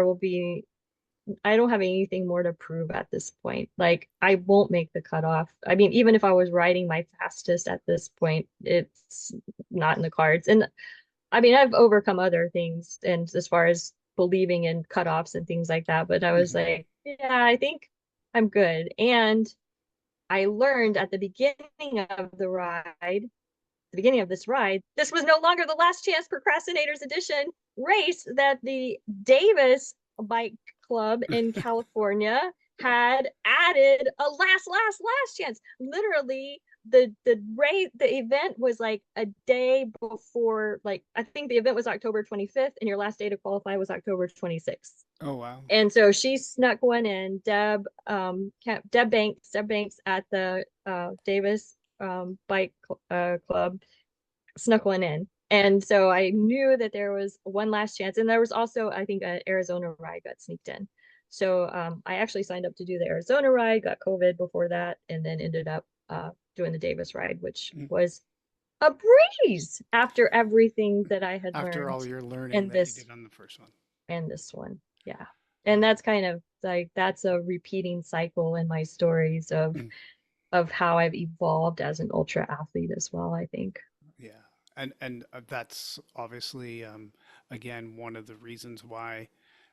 I don't have anything more to prove at this point. Like, I won't make the cutoff. I mean, even if I was riding my fastest at this point, it's not in the cards. And I mean, I've overcome other things and as far as believing in cutoffs and things like that, but I was Hmm. like, yeah, I think I'm good. And I learned at the beginning of the ride, the beginning of this ride, this was no longer the last chance procrastinators edition race that the Davis Bike Club in California had added a last chance. Literally, the event was like a day before, like I think the event was October 25th, and your last day to qualify was October 26th. Oh, wow. And so she snuck one in. Deb Banks at the Davis Bike Club snuck one in. And so I knew that there was one last chance. And there was also, I think, an Arizona ride got sneaked in. So I actually signed up to do the Arizona ride, got COVID before that, and then ended up doing the Davis ride, which Mm. was a breeze after everything that I had After learned all your learning in that you this did on the first one. and this one. Yeah. Yeah. And that's kind of like that's a repeating cycle in my stories Mm. of how I've evolved as an ultra athlete as well, I think. Yeah. And that's obviously again one of the reasons why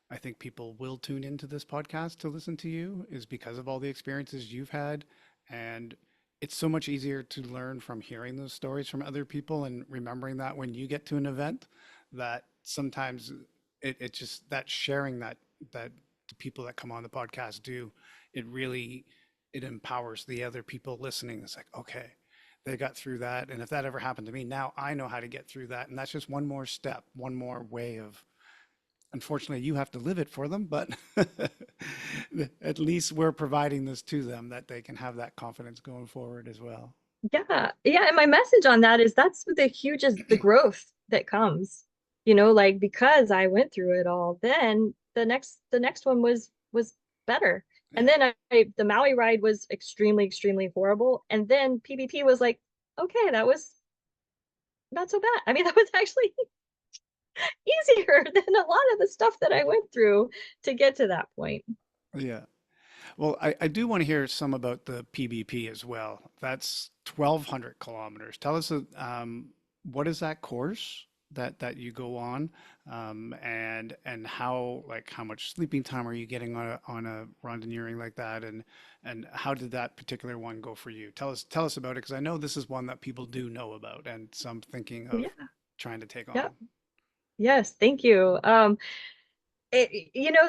I think people will tune into this podcast to listen to you is because of all the experiences you've had. And it's so much easier to learn from hearing those stories from other people and remembering that when you get to an event, that sometimes it just that sharing that the people that come on the podcast do, it really it empowers the other people listening. It's like, okay, they got through that. And if that ever happened to me, now I know how to get through that. And that's just one more step, one more way of, unfortunately, you have to live it for them, but at least we're providing this to them that they can have that confidence going forward as well. Yeah. Yeah. And my message on that is that's the hugest the growth that comes, like because I went through it all, then the next one was better. And Yeah. then the Maui ride was extremely, extremely horrible. And then PBP was like, okay, that was not so bad. I mean, that was actually easier than a lot of the stuff that I went through to get to that point. Yeah. Well, I do want to hear some about the PBP as well. That's 1,200 kilometers. Tell us, what is that course that you go on, and how like how much sleeping time are you getting on a randonneuring like that, and how did that particular one go for you? Tell us about it because I know this is one that people do know about and some thinking of Yeah. trying to take Yep. on. Yes. Thank you.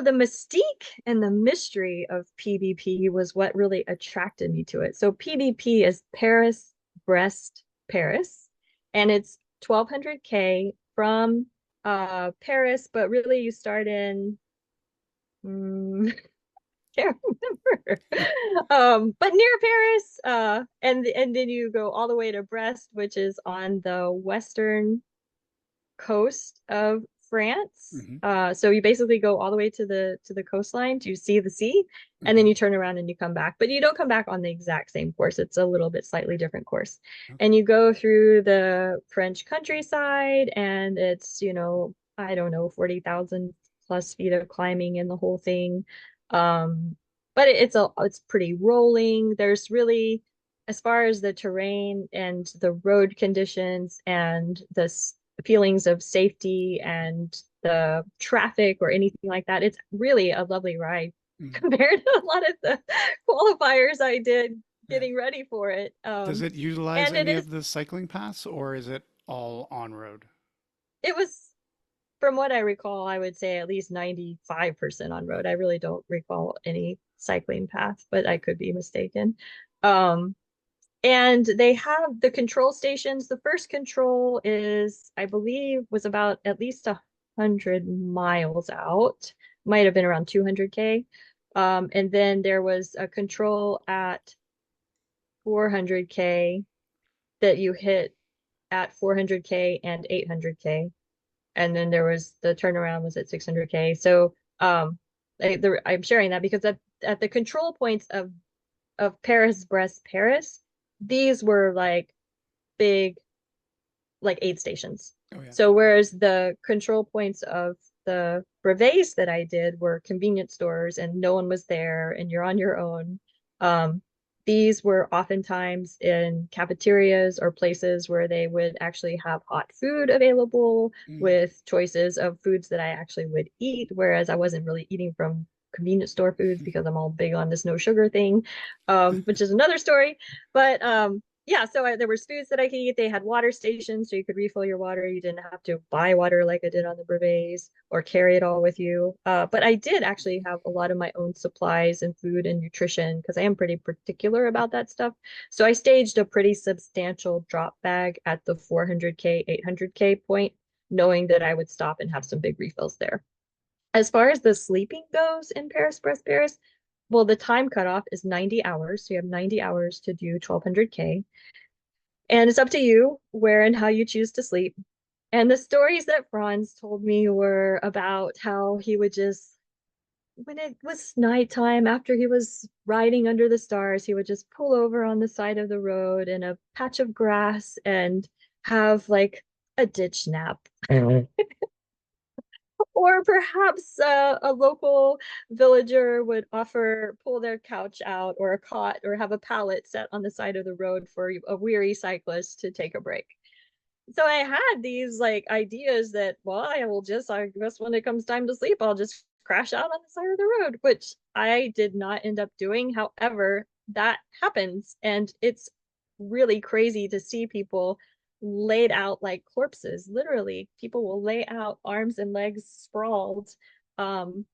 The mystique and the mystery of PBP was what really attracted me to it. So PBP is Paris-Brest-Paris, and it's 1,200K from Paris, but really you start in mm, can't remember. But near Paris, and then you go all the way to Brest, which is on the western coast of France. Hmm. So you basically go all the way to the coastline to see the sea, and then Hmm. you turn around and you come back. But you don't come back on the exact same course. It's a little bit slightly different course. Okay. And you go through the French countryside, and it's, I don't know, 40,000 plus feet of climbing in the whole thing. Um, but it's pretty rolling. There's really, as far as the terrain and the road conditions and the feelings of safety and the traffic or anything like that. It's really a lovely ride Hmm. compared to a lot of the qualifiers I did Yeah. getting ready for it. Does it utilize And it any is, of the cycling paths or is it all on road? it was, from what I recall, I would say at least 95% on road. I really don't recall any cycling path, but I could be mistaken. Um, And they have the control stations. The first control is, I believe, was about at least 100 miles out. Might have been around 200K. And then there was a control at 400K that you hit at 400K and 800K. And then there was the turnaround was at 600K. So I'm sharing that because at the control points of Paris-Brest-Paris, these were like big, like aid stations. Oh yeah. So whereas the control points of the brevets that I did were convenience stores and no one was there and you're on your own. Um, these were oftentimes in cafeterias or places where they would actually have hot food available Mm. with choices of foods that I actually would eat, whereas I wasn't really eating from convenience store foods because I'm all big on this no sugar thing, which is another story. But yeah, so there was foods that I could eat. They had water stations, so you could refill your water. You didn't have to buy water like I did on the brevets or carry it all with you. But I did actually have a lot of my own supplies and food and nutrition because I am pretty particular about that stuff. So I staged a pretty substantial drop bag at the 400K, 800K point, knowing that I would stop and have some big refills there. As far as the sleeping goes in Paris-Brest-Paris, well, the time cutoff is 90 hours. So you have 90 hours to do 1200K. And it's up to you where and how you choose to sleep. And the stories that Franz told me were about how he would just, when it was nighttime, after he was riding under the stars, he would just pull over on the side of the road in a patch of grass and have like a ditch nap. Or perhaps a local villager would pull their couch out or a cot or have a pallet set on the side of the road for a weary cyclist to take a break. So I had these like ideas that, well, I guess when it comes time to sleep, I'll just crash out on the side of the road, which I did not end up doing. However, that happens. And it's really crazy to see people laid out like corpses. Literally, people will lay out arms and legs sprawled, um,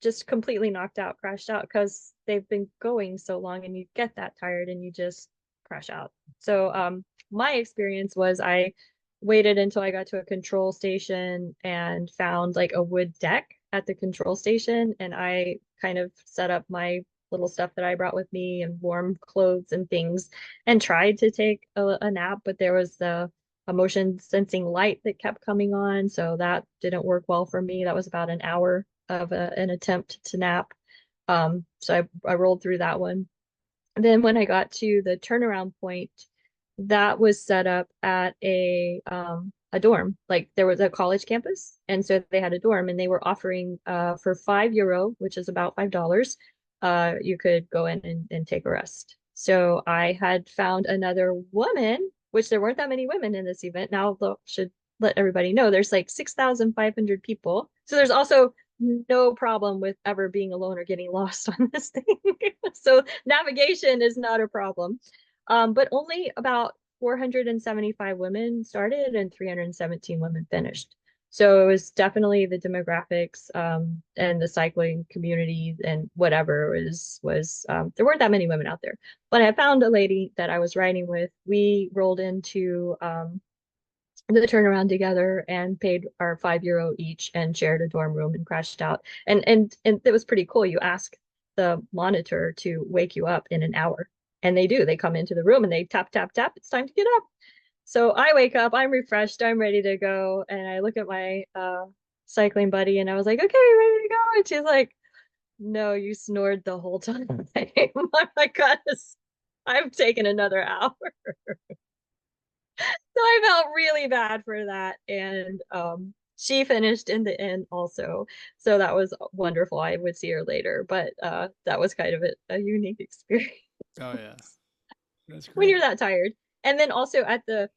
just completely knocked out, crashed out because they've been going so long and you get that tired and you just crash out. So my experience was I waited until I got to a control station and found like a wood deck at the control station and I kind of set up my little stuff that I brought with me and warm clothes and things and tried to take a nap, but there was a motion sensing light that kept coming on, so that didn't work well for me. That was about an hour of an attempt to nap. So I rolled through that one. And then when I got to the turnaround point, that was set up at a dorm. Like there was a college campus, and so they had a dorm, and they were offering for €5, which is about $5, you could go in and take a rest. So I had found another woman, which there weren't that many women in this event. Now should let everybody know there's like 6,500 people. So there's also no problem with ever being alone or getting lost on this thing. So navigation is not a problem. But only about 475 women started and 317 women finished. So it was definitely the demographics and the cycling community and whatever was there weren't that many women out there. But I found a lady that I was riding with. We rolled into the turnaround together and paid our €5 each and shared a dorm room and crashed out. And it was pretty cool. You ask the monitor to wake you up in an hour. And they do. They come into the room and they tap, tap, tap. It's time to get up. So I wake up, I'm refreshed, I'm ready to go. And I look at my cycling buddy and I was like, okay, ready to go. And she's like, no, you snored the whole time. I'm like, God, I've taken another hour. So I felt really bad for that. And she finished in the end also. So that was wonderful. I would see her later, but that was kind of a unique experience Oh yeah, that's when you're great. that tired. And then also at the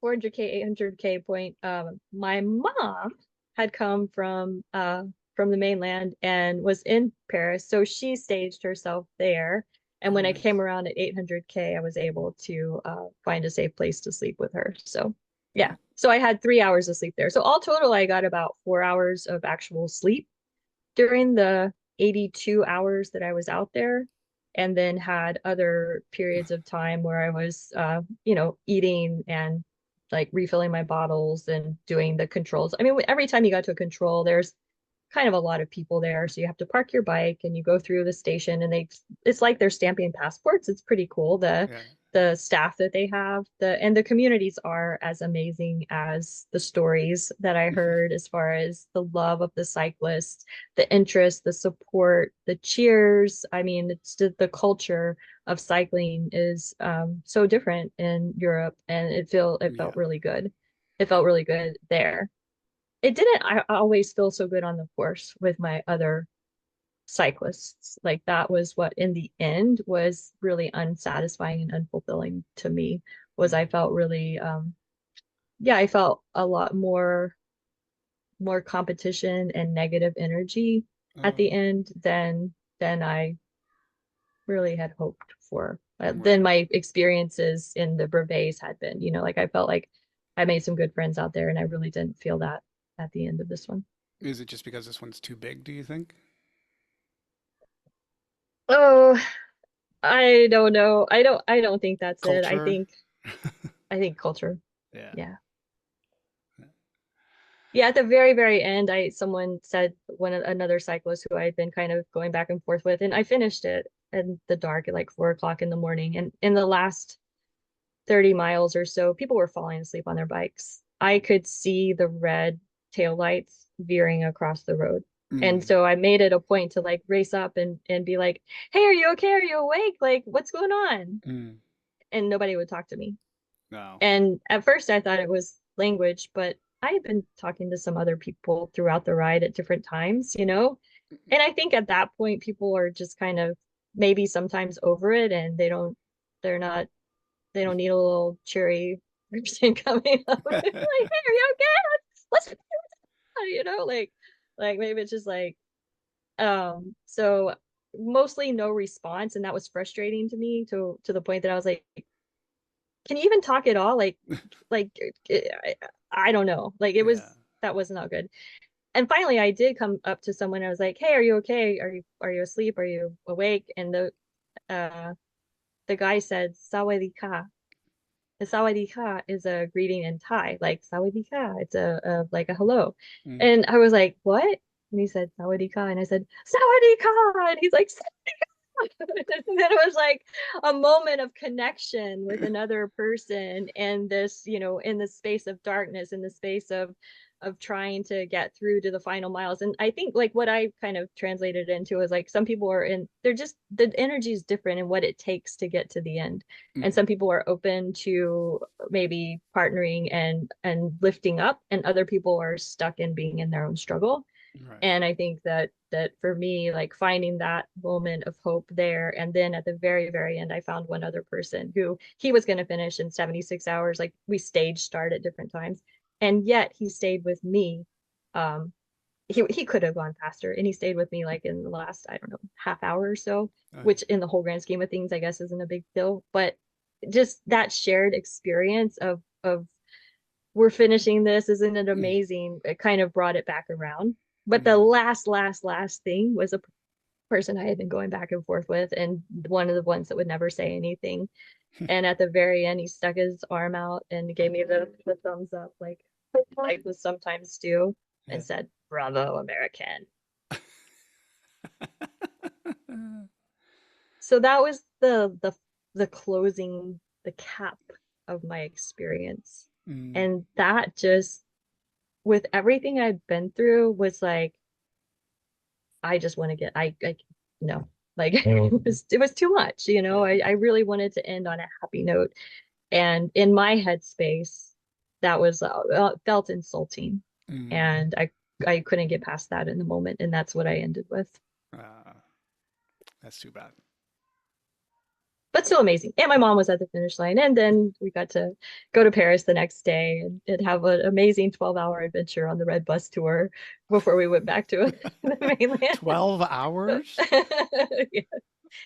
400K, 800K point, my mom had come from the mainland and was in Paris, so she staged herself there. And Oh, when I came nice. around at 800K, I was able to find a safe place to sleep with her. So yeah, so I had 3 hours of sleep there. So all total, I got about 4 hours of actual sleep during the 82 hours that I was out there, and then had other periods of time where I was, eating and like refilling my bottles and doing the controls. I mean, every time you got to a control, there's kind of a lot of people there. So you have to park your bike and you go through the station and it's like they're stamping passports. It's pretty cool. Yeah, The staff that they have, and the communities are as amazing as the stories that I heard as far as the love of the cyclists, the interest, the support, the cheers. I mean, it's the culture of cycling is so different in Europe and it felt yeah, really good. It felt really good there. It didn't I always feel so good on the course with my other cyclists. Like that was what in the end was really unsatisfying and unfulfilling to me was I felt really yeah, I felt a lot more competition and negative energy at the Oh, end than I really had hoped for. Than right. my experiences in the brevets had been. Like I felt like I made some good friends out there, and I really didn't feel that at the end of this one. Is it just because this one's too big, do you think? Oh, I don't know. I don't think that's it. I Culture? think I think culture. Yeah. Yeah. Yeah, at the very, very end, someone said another cyclist who I had been kind of going back and forth with, and I finished it in the dark at like 4 o'clock in the morning. And in the last 30 miles or so, people were falling asleep on their bikes. I could see the red taillights veering across the road. And Mm, so I made it a point to like race up and be like, "Hey, are you okay? Are you awake? Like, what's going on?" mm. And nobody would talk to me. No. And at first I thought it was language, but I had been talking to some other people throughout the ride at different times. And I think at that point people are just kind of maybe sometimes over it, and they're not they don't need a little cheery person coming up and like, "Hey, are you okay? Let's like maybe it's just like so mostly no response, and that was frustrating to me to the point that I was like, can you even talk at all? Like I don't know. Like Yeah. that was not good. And finally I did come up to someone. I was like, "Hey, are you okay? Are you asleep? Are you awake?" And uh the guy said "Sawadee ka." The "Sawadee ka" is a greeting in Thai, like "Sawadee ka." It's a like a hello. Mm, And I was like, "What?" And he said "Sawadee ka." And I said "Sawadee ka." And he's like, and then it was like a moment of connection with another person, and in the space of darkness, in the space of trying to get through to the final miles. And I think like what I kind of translated into was like some people they're just, the energy is different in what it takes to get to the end. And mm. some people are open to maybe partnering and lifting up, and other people are stuck in being in their own struggle. Right. And I think that for me, like finding that moment of hope there, and then at the very, very end, I found one other person who he was going to finish in 76 hours. Like we stage start at different times, and yet he stayed with me. Um, he could have gone faster, and he stayed with me like in the last, I don't know, half hour or so, Uh, which in the whole grand scheme of things, I guess isn't a big deal. But just that shared experience of we're finishing this, isn't it mm, amazing? It kind of brought it back around. But the mm. last thing was a person I had been going back and forth with, and one of the ones that would never say anything. And at the very end, he stuck his arm out and gave me the thumbs up, like we sometimes do, Yeah. and said, "Bravo, American." So that was the closing, the cap of my experience. Mm. And that just, with everything I'd been through, was like, I just want to I no, like it was too much, Yeah. I really wanted to end on a happy note. And in my headspace, that was felt insulting. Mm. And I couldn't get past that in the moment. And that's what I ended with. Uh, that's too bad. But still amazing. And my mom was at the finish line. And then we got to go to Paris the next day and have an amazing 12-hour adventure on the Red Bus tour before we went back to the mainland. 12 hours? Yeah.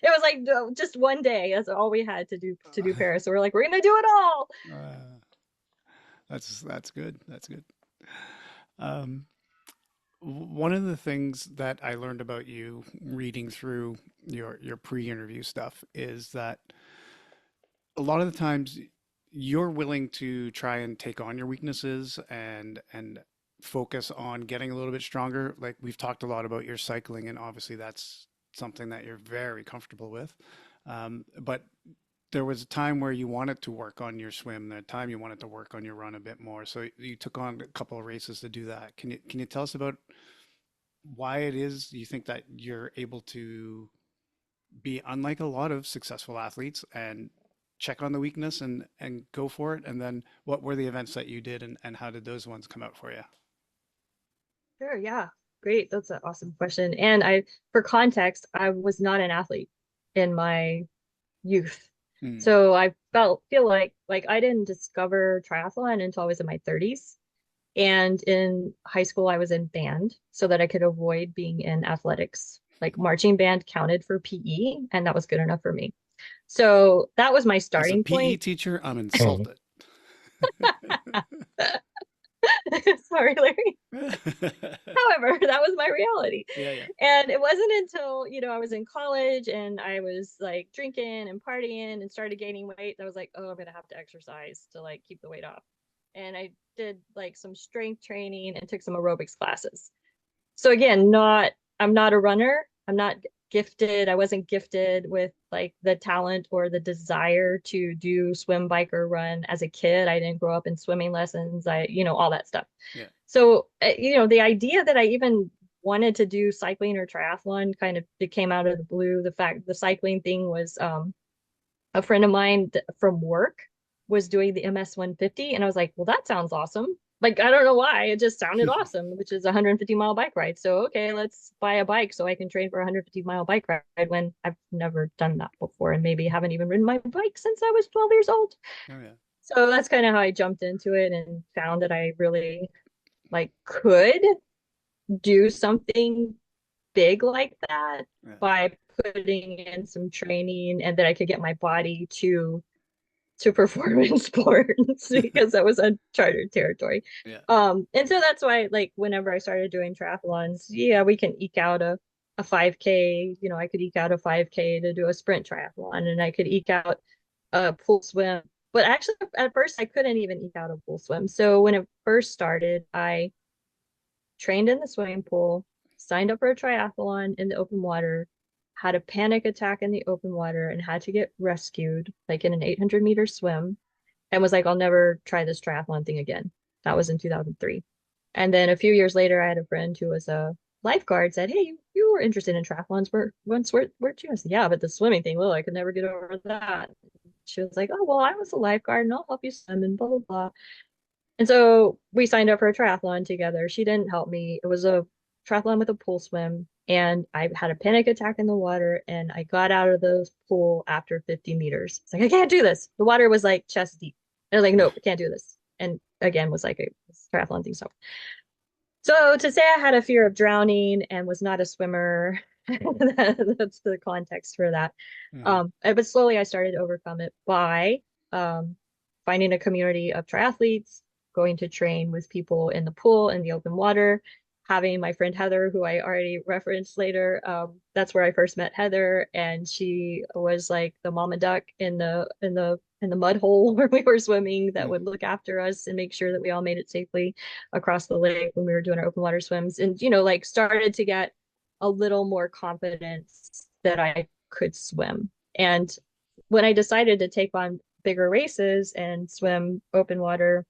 It was like just one day. That's all we had to do Paris. So we're like, we're gonna do it all. Uh, that's good. That's good. Um, One of the things that I learned about you reading through your pre-interview stuff is that a lot of the times you're willing to try and take on your weaknesses and focus on getting a little bit stronger. Like we've talked a lot about your cycling, and obviously that's something that you're very comfortable with. But there was a time where you wanted to work on your swim, the time you wanted to work on your run a bit more. So you took on a couple of races to do that. Can you tell us about why it is you think that you're able to be unlike a lot of successful athletes and check on the weakness and go for it? And then what were the events that you did and how did those ones come out for you? Sure, yeah. Great. That's an awesome question. And for context, I was not an athlete in my youth. Mm, So I feel like I didn't discover triathlon until I was in my 30s. And in high school, I was in band so that I could avoid being in athletics. Like marching band counted for PE, and that was good enough for me. So that was my As a starting PE point. teacher, I'm insulted. Sorry, Larry. Yeah, However, that was my reality. yeah. And it wasn't until, I was in college and I was like drinking and partying and started gaining weight that I was like, oh, I'm gonna have to exercise to like keep the weight off. And I did like some strength training and took some aerobics classes. So again, I'm not a runner. I'm not gifted. I wasn't gifted with like the talent or the desire to do swim, bike, or run as a kid. I didn't grow up in swimming lessons. All that stuff. Yeah. So, the idea that I even wanted to do cycling or triathlon kind of it came out of the blue. The fact the cycling thing was a friend of mine from work was doing the MS 150, and I was like, well, that sounds awesome. Like, I don't know why, it just sounded awesome, which is a 150-mile bike ride. So, okay, let's buy a bike so I can train for a 150-mile bike ride when I've never done that before and maybe haven't even ridden my bike since I was 12 years old. Oh yeah. So that's kind of how I jumped into it and found that I really like could do something big like that Yeah. by putting in some training and that I could get my body to perform in sports because that was uncharted territory. Yeah. And so that's why like whenever I started doing triathlons, yeah, we can eke out a 5K, I could eke out a 5K to do a sprint triathlon and I could eke out a pool swim. But actually at first I couldn't even eke out a pool swim. So when it first started, I trained in the swimming pool, signed up for a triathlon in the open water, had a panic attack in the open water and had to get rescued, like in an 800-meter swim, and was like, I'll never try this triathlon thing again. That Mm. was in 2003. And then a few years later, I had a friend who was a lifeguard said, hey, you were interested in triathlons. Weren't you? I said, yeah, but the swimming thing, well, I could never get over that. She was like, oh, well, I was a lifeguard and I'll help you swim and blah, blah, blah. And so we signed up for a triathlon together. She didn't help me. It was a triathlon with a pool swim. And I had a panic attack in the water and I got out of the pool after 50 meters. It's like, I can't do this. The water was like chest deep. And I was like, nope, I can't do this. And again, was like a triathlon thing. So to say I had a fear of drowning and was not a swimmer, that's the context for that. Mm. But slowly I started to overcome it by um, finding a community of triathletes, going to train with people in the pool in the open water, having my friend Heather, who I already referenced later. That's where I first met Heather, and she was like the mama duck in the mud hole where we were swimming that Mm. would look after us and make sure that we all made it safely across the lake when we were doing our open water swims, and like started to get a little more confidence that I could swim. And when I decided to take on bigger races and swim open water,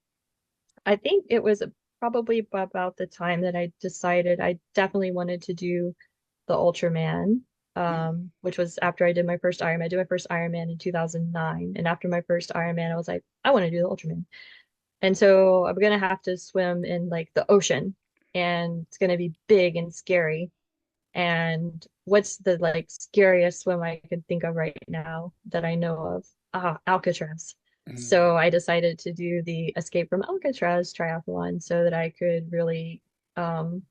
I think it was probably about the time that I decided I definitely wanted to do the Ultraman, Mm. which was after I did my first Ironman. I did my first Ironman in 2009. And after my first Ironman, I was like, I want to do the Ultraman. And so I'm gonna have to swim in like the ocean and it's gonna be big and scary. And what's the like scariest swim I can think of right now that I know of? Alcatraz. Mm. So I decided to do the Escape from Alcatraz triathlon so that I could really um,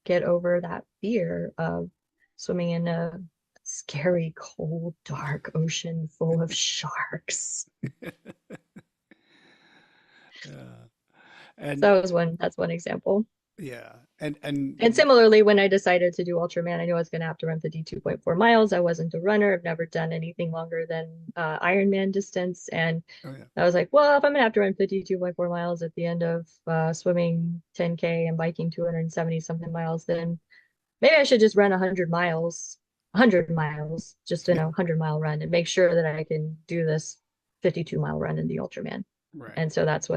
get over that fear of swimming in a scary, cold, dark ocean full of sharks. Yeah. So And that's one example. yeah. And And similarly, when I decided to do Ultraman, I knew I was going to have to run 52.4 miles. I wasn't a runner. I've never done anything longer than Ironman distance. And oh yeah. I was like, well, if I'm going to have to run 52.4 miles at the end of swimming 10K and biking 270 something miles, then maybe I should just run 100 miles, just in a 100-mile run and make sure that I can do this 52-mile run in the Ultraman. Right. And so that's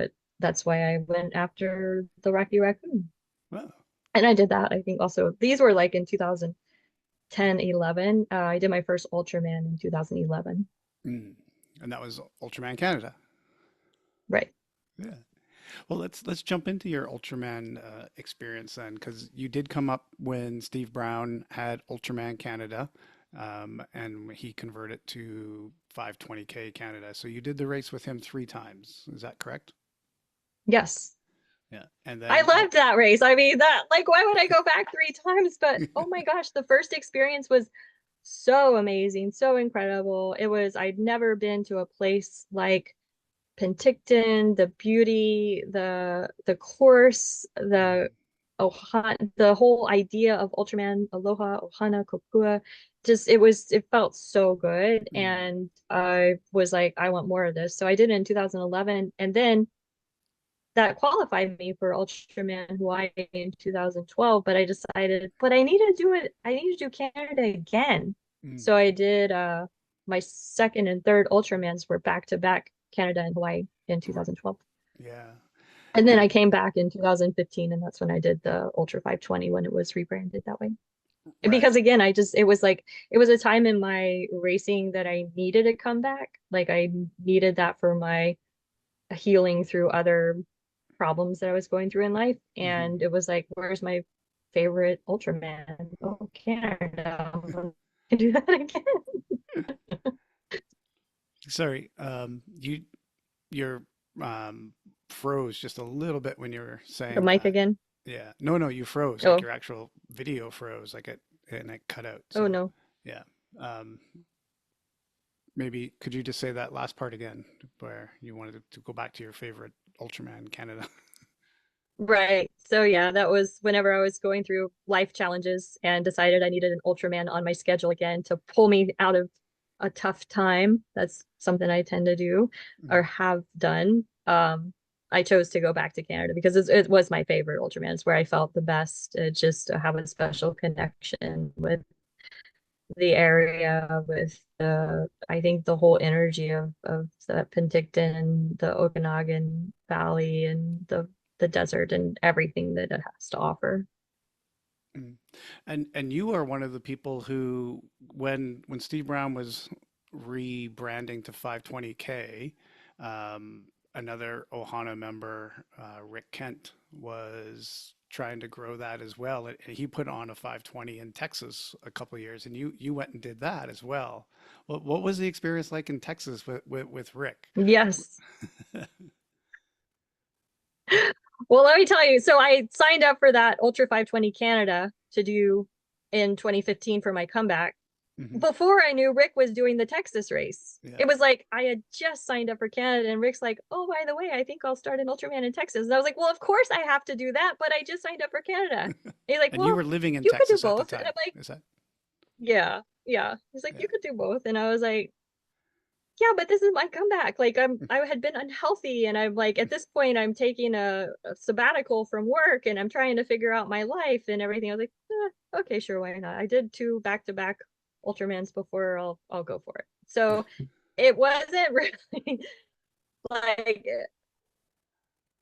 why I went after the Rocky Raccoon. Well. And I did that. I think also these were like in 2010, 11. I did my first Ultraman in 2011. Mm. And that was Ultraman Canada. Right. Yeah. Well, let's jump into your Ultraman experience then, because you did come up when Steve Brown had Ultraman Canada, and he converted to 520K Canada. So you did the race with him three times. Is that correct? Yes. Yeah. And I then, oh, loved that race. I mean, that, like, why would I go back 3 times? But oh my gosh, the first experience was so amazing, so incredible. I'd never been to a place like Penticton, the beauty, the course, mhm, the whole idea of Ultraman, Aloha, Ohana, Kokua, it felt so good. mhm, And I was like, I want more of this. So I did it in 2011. And then that qualified me for Ultraman Hawaii in 2012, but I decided, but I need to do Canada again. mhm. So I did my second and third Ultramans were back to back Canada and Hawaii in Right. 2012. Yeah. And then And I came back in 2015 and that's when I did the Ultra 520 when it was rebranded that way. right. Because again, it was like it was a time in my racing that I needed a comeback. Like I needed that for my healing through other problems that I was going through in life. Hmm. And it was like, where's my favorite Ultraman? Oh, Canada. I'm gonna do that again. Sorry. You're froze just a little bit when you were The saying mic that. again. Yeah. No, no, you froze. Like Oh, your actual video froze, and it cut out. oh So, no. yeah. Um, maybe could you just say that last part again, where you wanted to go back to your favorite Ultraman in Canada? Right. So yeah, that was whenever I was going through life challenges and decided I needed an Ultraman on my schedule again to pull me out of a tough time. That's something I tend to do or Mm, have done. I chose to go back to Canada because it was my favorite Ultraman. It's where I felt the best. Just to have a special connection with the area, with I think the whole energy of the Penticton, the Okanagan Valley, and the desert and everything that it has to offer. mm. And you are one of the people who, when Steve Brown was rebranding to 520K, another Ohana member, Rick Kent, was trying to grow that as well. And he put on a 520 in Texas a couple of years, and you went and did that as well. What was the experience like in Texas with Rick? Yes. Well, let me tell you. So I signed up for that Ultra 520 Canada to do in 2015 for my comeback. Hmm. Before I knew Rick was doing the Texas race. Yeah. It was like I had just signed up for Canada, and Rick's like, "Oh, by the way, I think I'll start an Ultraman in Texas." And I was like, "Well, of course I have to do that, but I just signed up for Canada." And he's like, And you "Well, were living in you could do Texas at the both." And I'm time, like, is that? "Yeah, yeah." He's like, Yeah. "You could do both." And I was like, "Yeah, but this is my comeback. Like I had been unhealthy, and I'm like at this point I'm taking a sabbatical from work, and I'm trying to figure out my life and everything." I was like, "Okay, sure, why not?" I did 2 back-to-back Ultramans before. I'll go for it. So it wasn't really like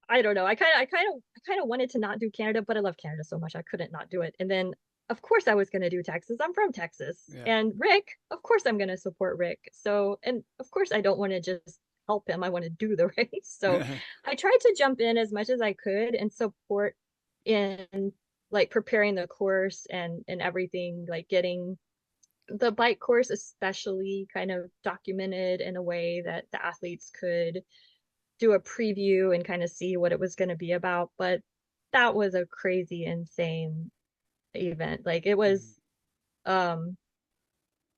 I don't know. I kind of wanted to not do Canada, but I love Canada so much I couldn't not do it. And then of course I was going to do Texas. I'm from Texas. Yeah. And Rick, of course I'm going to support Rick. So, and of course I don't want to just help him. I want to do the race. So, I tried to jump in as much as I could and support in like preparing the course and everything, like getting the bike course especially kind of documented in a way that the athletes could do a preview and kind of see what it was going to be about. But that was a crazy, insane event. Like it Mhm. was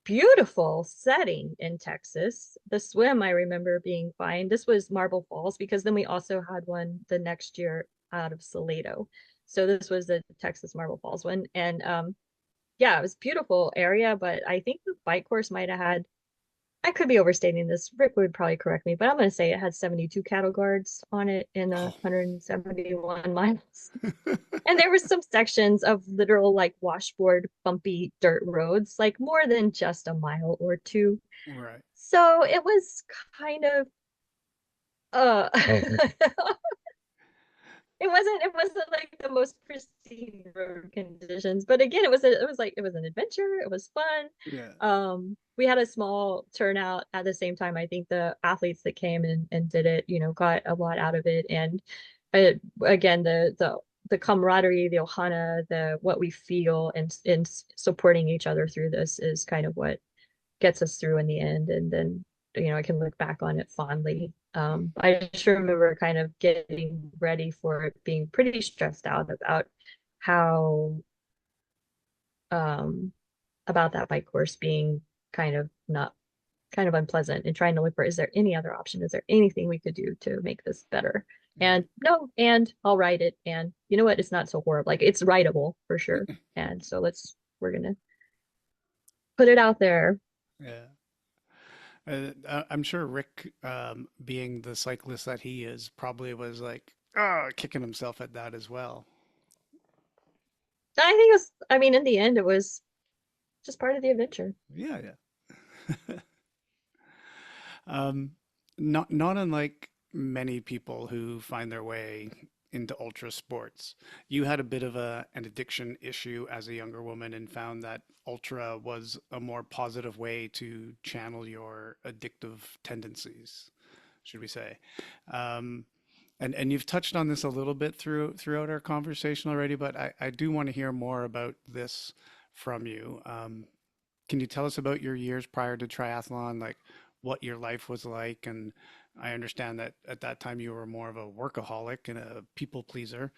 beautiful setting in Texas. The swim I remember being fine. This was Marble Falls because then we also had one the next year out of Salado. So this was the Texas Marble Falls one. And yeah, it was beautiful area, but I think the bike course might have had I could be overstating this. Rick would probably correct me, but I'm going to say it had 72 cattle guards on it in Oh. 171 miles. And there was some sections of literal like washboard bumpy dirt roads, like more than just a mile or two. Right. So it was kind of uh it wasn't like the most pristine road conditions, but again it was an adventure. It was fun. Yeah. We had a small turnout at the same time. I think the athletes that came and did it, you know, got a lot out of it. And again, the camaraderie, the ohana, the what we feel and supporting each other through this is kind of what gets us through in the end. And then I can look back on it fondly. I just remember kind of getting ready for it, being pretty stressed out how um about that bike course being kind of not kind of unpleasant, and trying to look for, is there any other option? Is there anything we could do to make this better? And Right. no, and I'll write it. And you know what? It's not so horrible. Like it's writable for sure. And so we're gonna put it out there. Yeah. I'm sure Rick, being the cyclist that he is, probably was like, oh, kicking himself at that as well. I think I mean, in the end, it was just part of the adventure. Yeah, yeah. Um, not unlike many people who find their way into ultra sports. You had a bit of an addiction issue as a younger woman and found that ultra was a more positive way to channel your addictive tendencies, should we say. Um, and you've touched on this a little bit throughout our conversation already, but I do want to hear more about this from you. Can you tell us about your years prior to triathlon, like what your life was like? And I understand that at that time you were more of a workaholic and a people pleaser,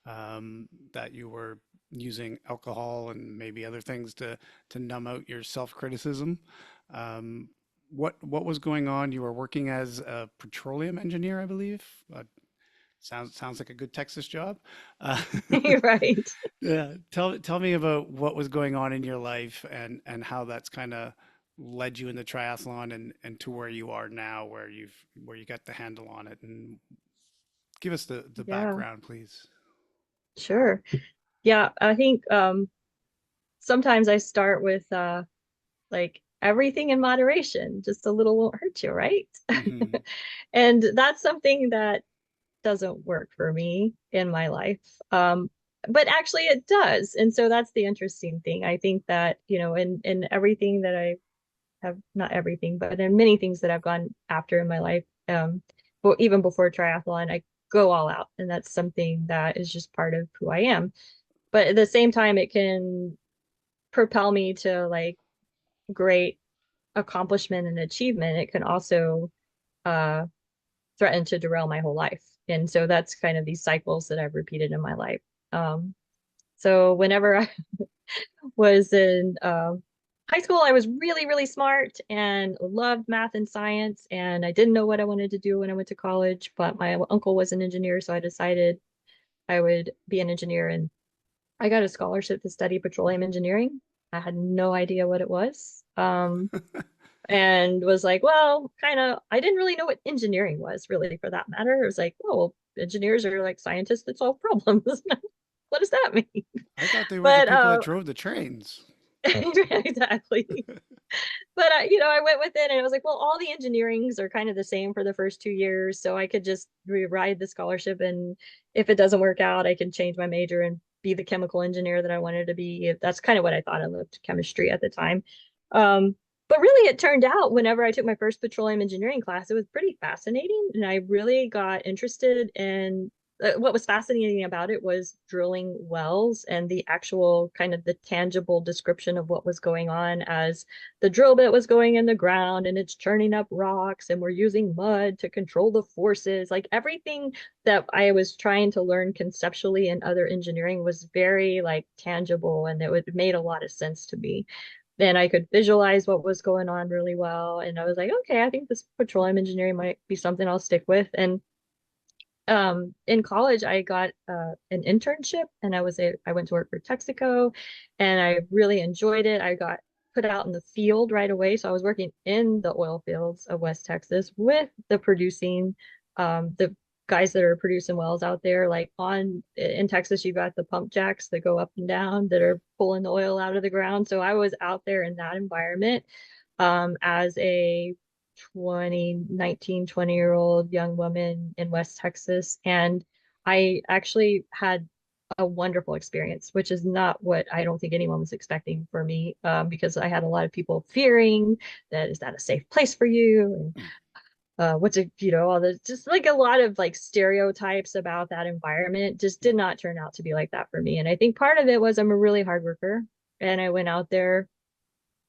that you were using alcohol and maybe other things to numb out your self-criticism. Um, what was going on? You were working as a petroleum engineer, I believe. Sounds like a good Texas job. Uh, You're right. yeah, tell me about what was going on in your life and how that's kind of led you in the triathlon and to where you are now, where you got the handle on it, and give us the Yeah, background, please. sure. Yeah, I think sometimes I start with like everything in moderation. Just a little won't hurt you, right? Hmm. And that's something that doesn't work for me in my life. But actually it does. And so that's the interesting thing. I think that, in everything that I have, not everything, but in many things that I've gone after in my life, but even before triathlon, I go all out. And that's something that is just part of who I am. But at the same time, it can propel me to like great accomplishment and achievement. It can also uh, threaten to derail my whole life. And so that's kind of these cycles that I've repeated in my life. So whenever I was in high school, I was really, really smart and loved math and science. And I didn't know what I wanted to do when I went to college, but my uncle was an engineer. So I decided I would be an engineer. And I got a scholarship to study petroleum engineering. I had no idea what it was. And was like, well, kind of, I didn't really know what engineering was really for that matter. It was like, oh, well, engineers are like scientists that solve problems. What does that mean? I thought they were the But people that drove the trains. exactly. But I went with it and I was like, well, all the engineerings are kind of the same for the first 2 years. So I could just ride the scholarship. And if it doesn't work out, I can change my major and be the chemical engineer that I wanted to be. That's kind of what I thought. I loved chemistry at the time. Um, but really, it turned out whenever I took my first petroleum engineering class, it was pretty fascinating. And I really got interested in what was fascinating about it was drilling wells and the actual kind of the tangible description of what was going on as the drill bit was going in the ground and it's churning up rocks and we're using mud to control the forces. Like everything that I was trying to learn conceptually in other engineering was very like tangible, and it made a lot of sense to me. Then I could visualize what was going on really well. And I was like, okay, I think this petroleum engineering might be something I'll stick with. And in college I got an internship, and I went to work for Texaco, and I really enjoyed it. I got put out in the field right away, so I was working in the oil fields of West Texas with the guys that are producing wells out there. Like on in Texas you got the pump jacks that go up and down that are pulling the oil out of the ground, so I was out there in that environment as a 20-year-old young woman in West Texas. And I actually had a wonderful experience, which is not what I don't think anyone was expecting for me, because I had a lot of people fearing that, is that a safe place for you? And what's it, all the just like a lot of like stereotypes about that environment just Yeah. did not turn out to be like that for me. And I think part of it was I'm a really hard worker, and I went out there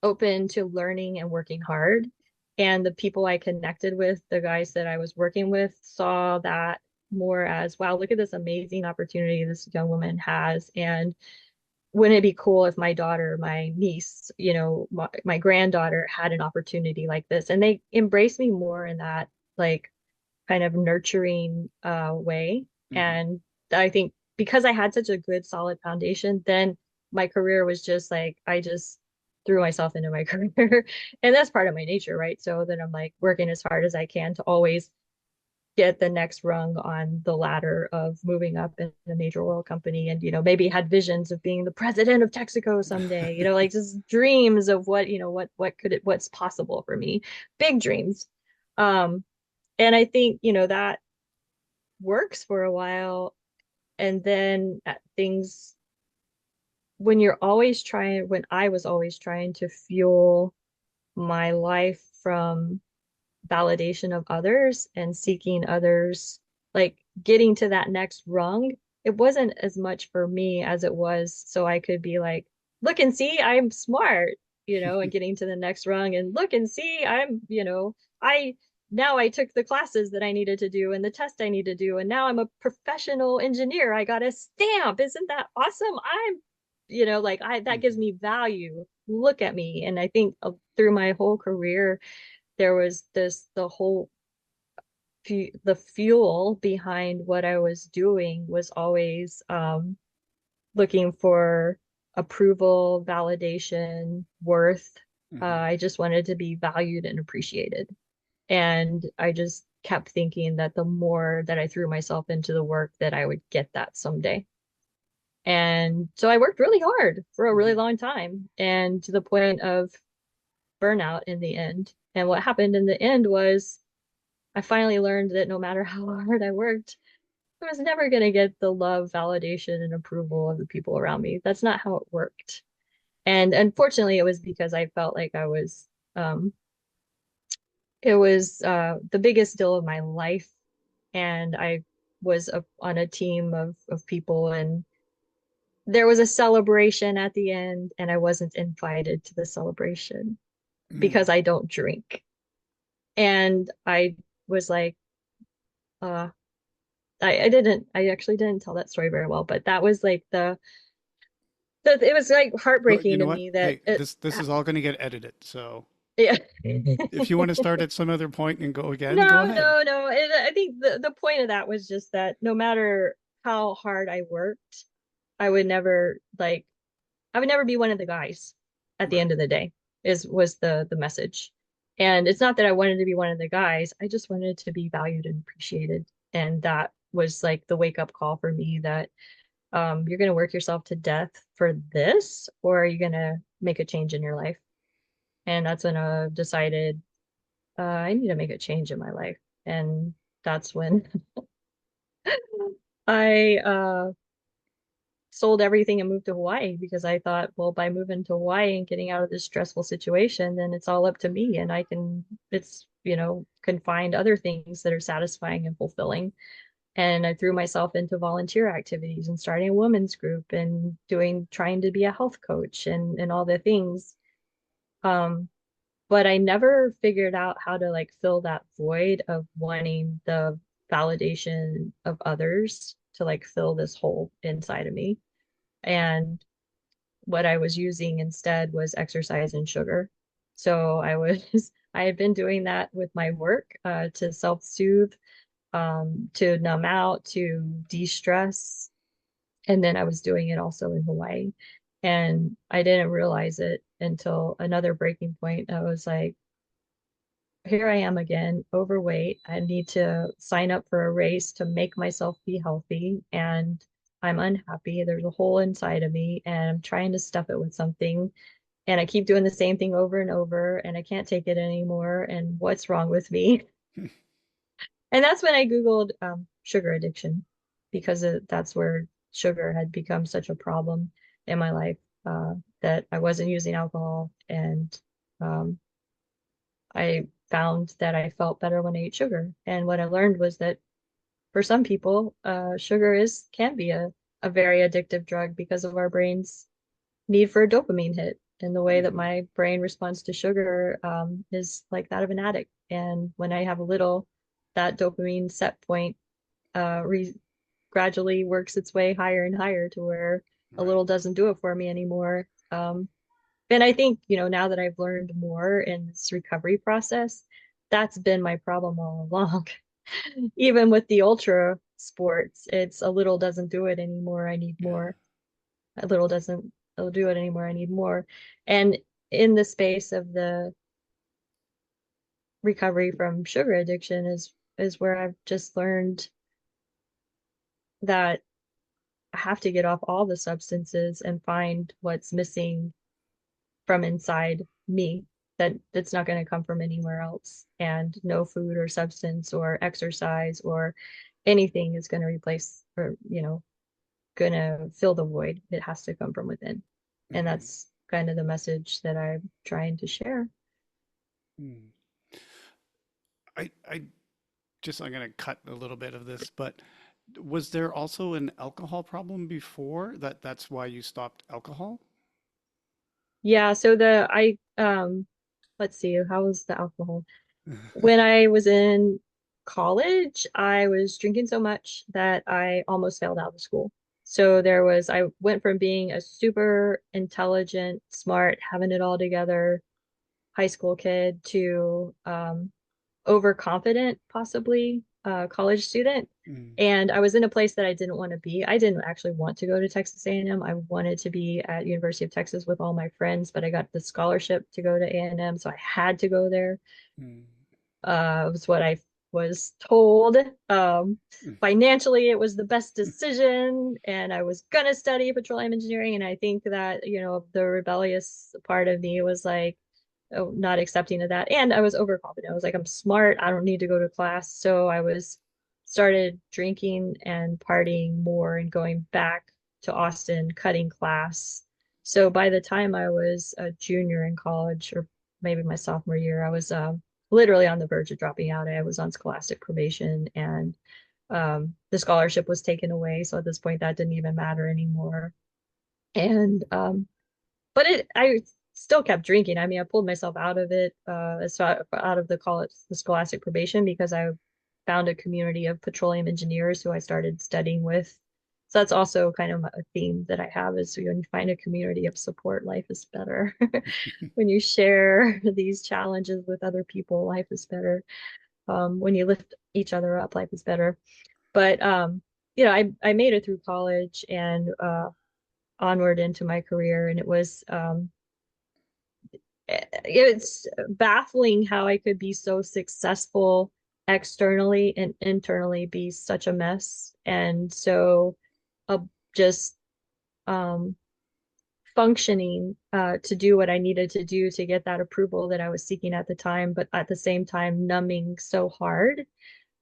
open to learning and working hard. And the people I connected with, the guys that I was working with, saw that more as, wow, look at this amazing opportunity this young woman has. And wouldn't it be cool if my daughter, my niece, my granddaughter had an opportunity like this? And they embraced me more in that like kind of nurturing way. Hmm. And I think because I had such a good solid foundation, then my career was just like I just threw myself into my career. And that's part of my nature, right? So then I'm like working as hard as I can to always get the next rung on the ladder of moving up in a major oil company, and maybe had visions of being the president of Texaco someday, like just dreams of what's possible for me, big dreams. Um and I think that works for a while, and then things, when I was always trying to fuel my life from validation of others and seeking others, like getting to that next rung, it wasn't as much for me as it was so I could be like, look and see, I'm smart, and getting to the next rung, and look and see, I now I took the classes that I needed to do and the test I need to do, and now I'm a professional engineer. I got a stamp. Isn't that awesome? Like that gives Hmm. me value. Look at me. And I think through my whole career, there was the fuel behind what I was doing was always looking for approval, validation, worth. Hmm. I just wanted to be valued and appreciated. And I just kept thinking that the more that I threw myself into the work, that I would get that someday. And so I worked really hard for a really Hmm. long time, and to the point of burnout in the end. And what happened in the end was I finally learned that no matter how hard I worked, I was never going to get the love, validation, and approval of the people around me. That's not how it worked. And unfortunately, it was because I felt like um, it was the biggest deal of my life. And I was on a team of people, and there was a celebration at the end, and I wasn't invited to the celebration Hmm. because I don't drink. And I was like, uh, I actually didn't tell that story very well, but that was like it was like Well, you heartbreaking know to what? me that Hey, this is all going to get edited. So yeah. if you want to start at some other point and go again, go No, ahead. no, no. I think the point of that was just that no matter how hard I worked, I would never like I would never be one of the guys at the Right. end of the day, was the message. And it's not that I wanted to be one of the guys, I just wanted to be valued and appreciated. And that was like the wake up call for me that you're going to work yourself to death for this, or are you going to make a change in your life? And that's when I decided I need to make a change in my life. And that's when I sold everything and moved to Hawaii, because I thought, well, by moving to Hawaii and getting out of this stressful situation, then it's all up to me, and can find other things that are satisfying and fulfilling. And I threw myself into volunteer activities and starting a women's group and trying to be a health coach and all the things. Um, but I never figured out how to like fill that void of wanting the validation of others to like fill this hole inside of me. And what I was using instead was exercise and sugar. So I had been doing that with my work to self-soothe, to numb out, to de-stress. And then I was doing it also in Hawaii. And I didn't realize it until another breaking point. I was like, here I am again, overweight. I need to sign up for a race to make myself be healthy. And I'm unhappy. There's a hole inside of me, and I'm trying to stuff it with something. And I keep doing the same thing over and over, and I can't take it anymore. And what's wrong with me? And that's when I Googled sugar addiction, because that's where sugar had become such a problem in my life, that I wasn't using alcohol. And um, I found that I felt better when I ate sugar. And what I learned was that for some people, sugar can be a very addictive drug because of our brain's need for a dopamine hit. And the way that Mm-hmm. my brain responds to sugar is like that of an addict. And when I have a little, that dopamine set point re gradually works its way higher and higher to where a Right. little doesn't do it for me anymore. And I think, now that I've learned more in this recovery process, that's been my problem all along. Even with the ultra sports, it's a little doesn't do it anymore. I need Yeah. more. A little doesn't do it anymore. I need more. And in the space of the recovery from sugar addiction is where I've just learned that I have to get off all the substances and find what's missing from inside me that's not going to come from anywhere else. And no food or substance or exercise or anything is going to replace or, going to fill the void. It has to come from within. And Mm-hmm. that's kind of the message that I'm trying to share. Mm. I just I'm gonna cut a little bit of this, but was there also an alcohol problem before that's why you stopped alcohol? Yeah, so let's see, how was the alcohol? When I was in college, I was drinking so much that I almost failed out of school. So I went from being a super intelligent, smart, having it all together high school kid to overconfident, possibly college student. Mm, And I was in a place that I didn't want to be. I didn't actually want to go to Texas A&M. I wanted to be at University of Texas with all my friends, but I got the scholarship to go to A&M, so I had to go there. mm, Was what I was told. mm, Financially, it was the best decision, and I was gonna study petroleum engineering. And I think that, the rebellious part of me was like, oh, not accepting of that. And I was overconfident. I was like, I'm smart. I don't need to go to class. So I was started drinking and partying more and going back to Austin, cutting class. So by the time I was a junior in college, or maybe my sophomore year, I was literally on the verge of dropping out. I was on scholastic probation, and the scholarship was taken away. So at this point, that didn't even matter anymore. And but I still kept drinking. I mean, I pulled myself out of it, out of the college, the scholastic probation, because I found a community of petroleum engineers who I started studying with. So that's also kind of a theme that I have, is when you find a community of support, life is better. When you share these challenges with other people, life is better. When you lift each other up, life is better. But I made it through college and onward into my career, and it's baffling how I could be so successful externally and internally be such a mess. And so uh, just um, functioning to do what I needed to do to get that approval that I was seeking at the time, but at the same time numbing so hard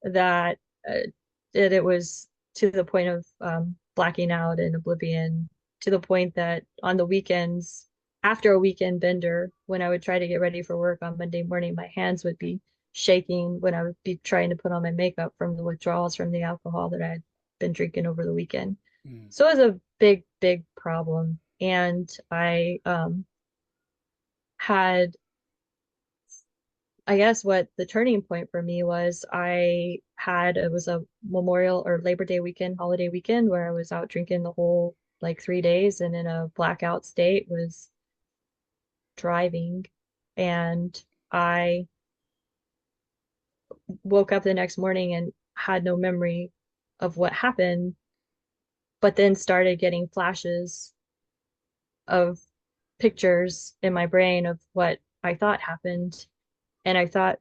that that it was to the point of blacking out and oblivion, to the point that on the weekends, after a weekend bender, when I would try to get ready for work on Monday morning, my hands would be shaking when I would be trying to put on my makeup from the withdrawals from the alcohol that I had been drinking over the weekend. mm, So it was a big, big problem. And I had I guess what the turning point for me was, it was a Memorial or Labor Day weekend, holiday weekend, where I was out drinking the whole like 3 days and in a blackout state, was driving. And I woke up the next morning and had no memory of what happened, but then started getting flashes of pictures in my brain of what I thought happened. And I thought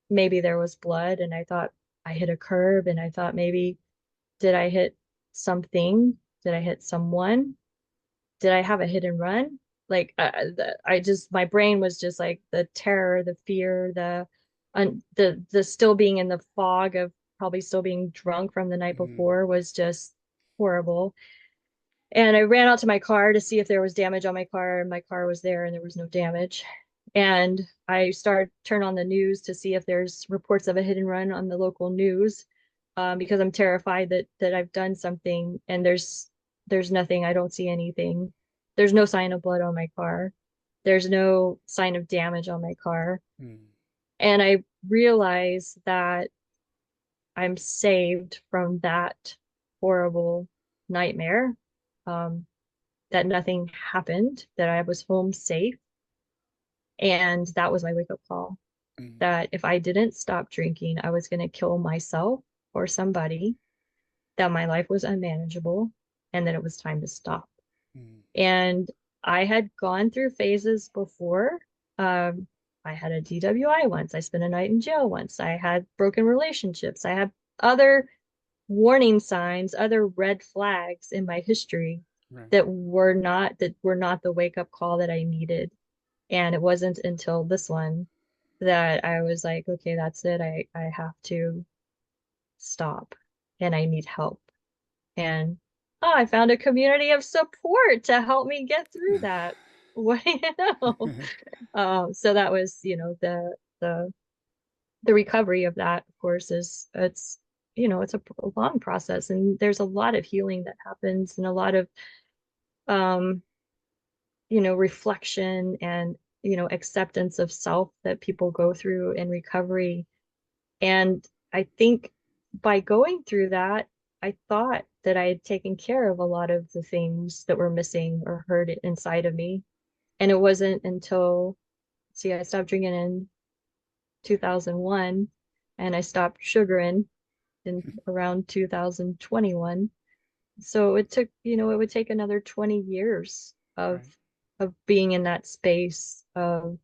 maybe there was blood, and I thought I hit a curb, and I thought maybe, did I hit something? Did I hit someone? Did I have a hit and run? Like my brain was just like the terror, the fear, the still being in the fog of probably still being drunk from the night mm, before was just horrible. And I ran out to my car to see if there was damage on my car, and my car was there and there was no damage. And I turn on the news to see if there's reports of a hit and run on the local news, because I'm terrified that I've done something, and there's nothing. I don't see anything. There's no sign of blood on my car. There's no sign of damage on my car. Mm. And I realize that I'm saved from that horrible nightmare, um, that nothing happened, that I was home safe. And that was my wake up call, Mm. that if I didn't stop drinking, I was going to kill myself or somebody, that my life was unmanageable, and that it was time to stop. Mm. And I had gone through phases before. Um, I had a DWI once. I spent a night in jail once. I had broken relationships. I had other warning signs, other red flags in my history Right. that were not the wake up call that I needed. And it wasn't until this one that I was like, okay, that's it. I have to stop and I need help. And oh, I found a community of support to help me get through that. What do you know? So that was, the recovery of that, of course, it's a long process, and there's a lot of healing that happens, and a lot of um, reflection and acceptance of self that people go through in recovery. And I think by going through that, I thought that I had taken care of a lot of the things that were missing or hurt inside of me. And it wasn't until, see, I stopped drinking in 2001 and I stopped sugaring in around 2021. So it would take another 20 years of Right. being in that space of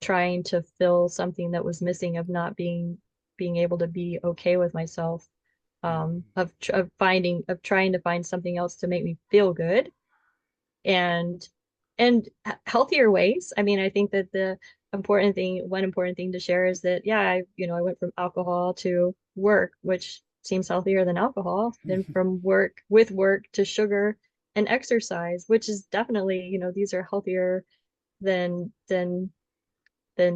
trying to fill something that was missing, of not being able to be okay with myself, Mm. of trying to find something else to make me feel good, and healthier ways. I mean, I think that one important thing to share is that, yeah, I went from alcohol to work, which seems healthier than alcohol, and from work to sugar and exercise, which is definitely, these are healthier than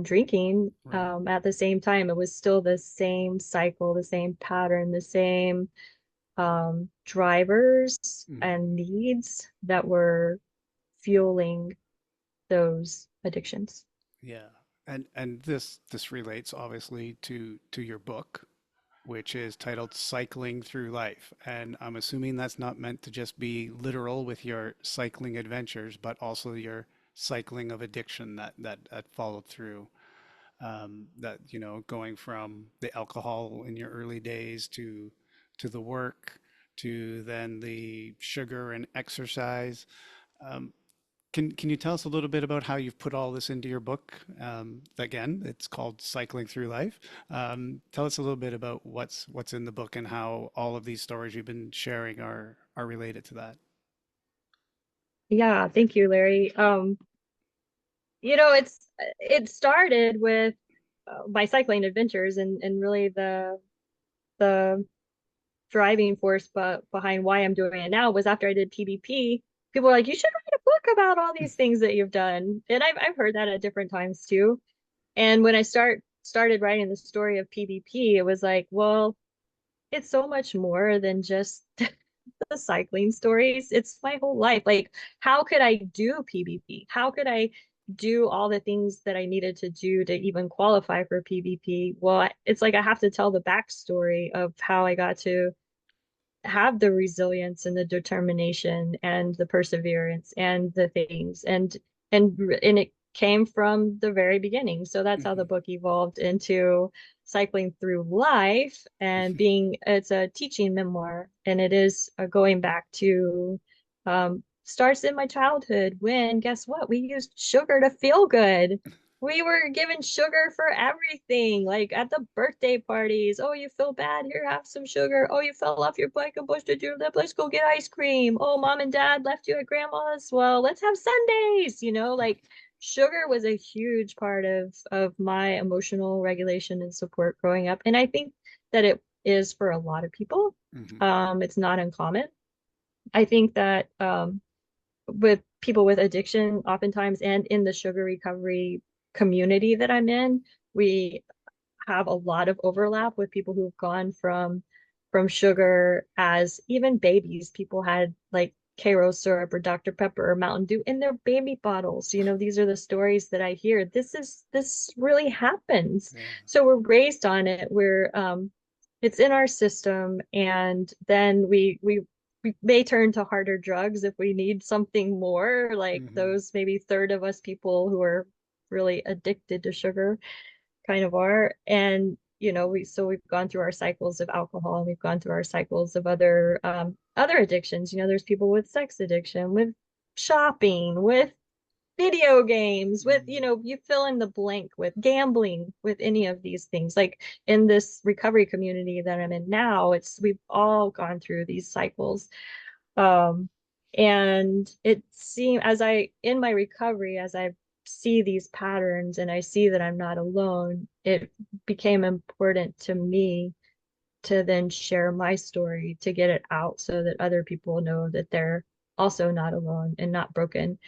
drinking. Right. At the same time, it was still the same cycle, the same pattern, the same drivers Mm. and needs that were fueling those addictions. Yeah. And this relates obviously to your book, which is titled Cycling Through Life. And I'm assuming that's not meant to just be literal with your cycling adventures, but also your cycling of addiction that followed through. That, going from the alcohol in your early days to the work to then the sugar and exercise. Um, can you tell us a little bit about how you've put all this into your book? Again, it's called Cycling Through Life. Tell us a little bit about what's in the book and how all of these stories you've been sharing are related to that. Yeah, thank you, Larry. It started with my cycling adventures, and really the driving force but behind why I'm doing it now was after I did PBP. People were like, you should write a book about all these things that you've done. And I've heard that at different times too. And when I started writing the story of PBP, it was like, well, it's so much more than just the cycling stories. It's my whole life. Like, how could I do PBP? How could I do all the things that I needed to do to even qualify for PBP? Well, it's like I have to tell the backstory of how I got to have the resilience and the determination and the perseverance and the things, and it came from the very beginning. So that's how the Hmm. book evolved into Cycling Through Life, and being it's a teaching memoir, and it is going back to starts in my childhood, when, guess what, we used sugar to feel good. We were given sugar for everything, like at the birthday parties. Oh, you feel bad? Here, have some sugar. Oh, you fell off your bike and busted your lip. Let's go get ice cream. Oh, mom and dad left you at grandma's. Well, let's have Sundays. Like, sugar was a huge part of my emotional regulation and support growing up. And I think that it is for a lot of people. Hmm. It's not uncommon. I think that with people with addiction, oftentimes, and in the sugar recovery community that I'm in, we have a lot of overlap with people who've gone from sugar as even babies. People had like Karo syrup or Dr. Pepper or Mountain Dew in their baby bottles. You know, these are the stories that I hear. This really happens. Yeah. So we're raised on it. It's in our system, and then we may turn to harder drugs if we need something more, like Hmm. those maybe third of us people who are really addicted to sugar kind of are. And we've gone through our cycles of alcohol, and we've gone through our cycles of other addictions. There's people with sex addiction, with shopping, with video games, with Hmm. you fill in the blank, with gambling, with any of these things. Like in this recovery community that I'm in now, it's we've all gone through these cycles. um, and it seemed, as I, in my recovery, as I see these patterns and I see that I'm not alone, it became important to me to then share my story, to get it out so that other people know that they're also not alone and not broken.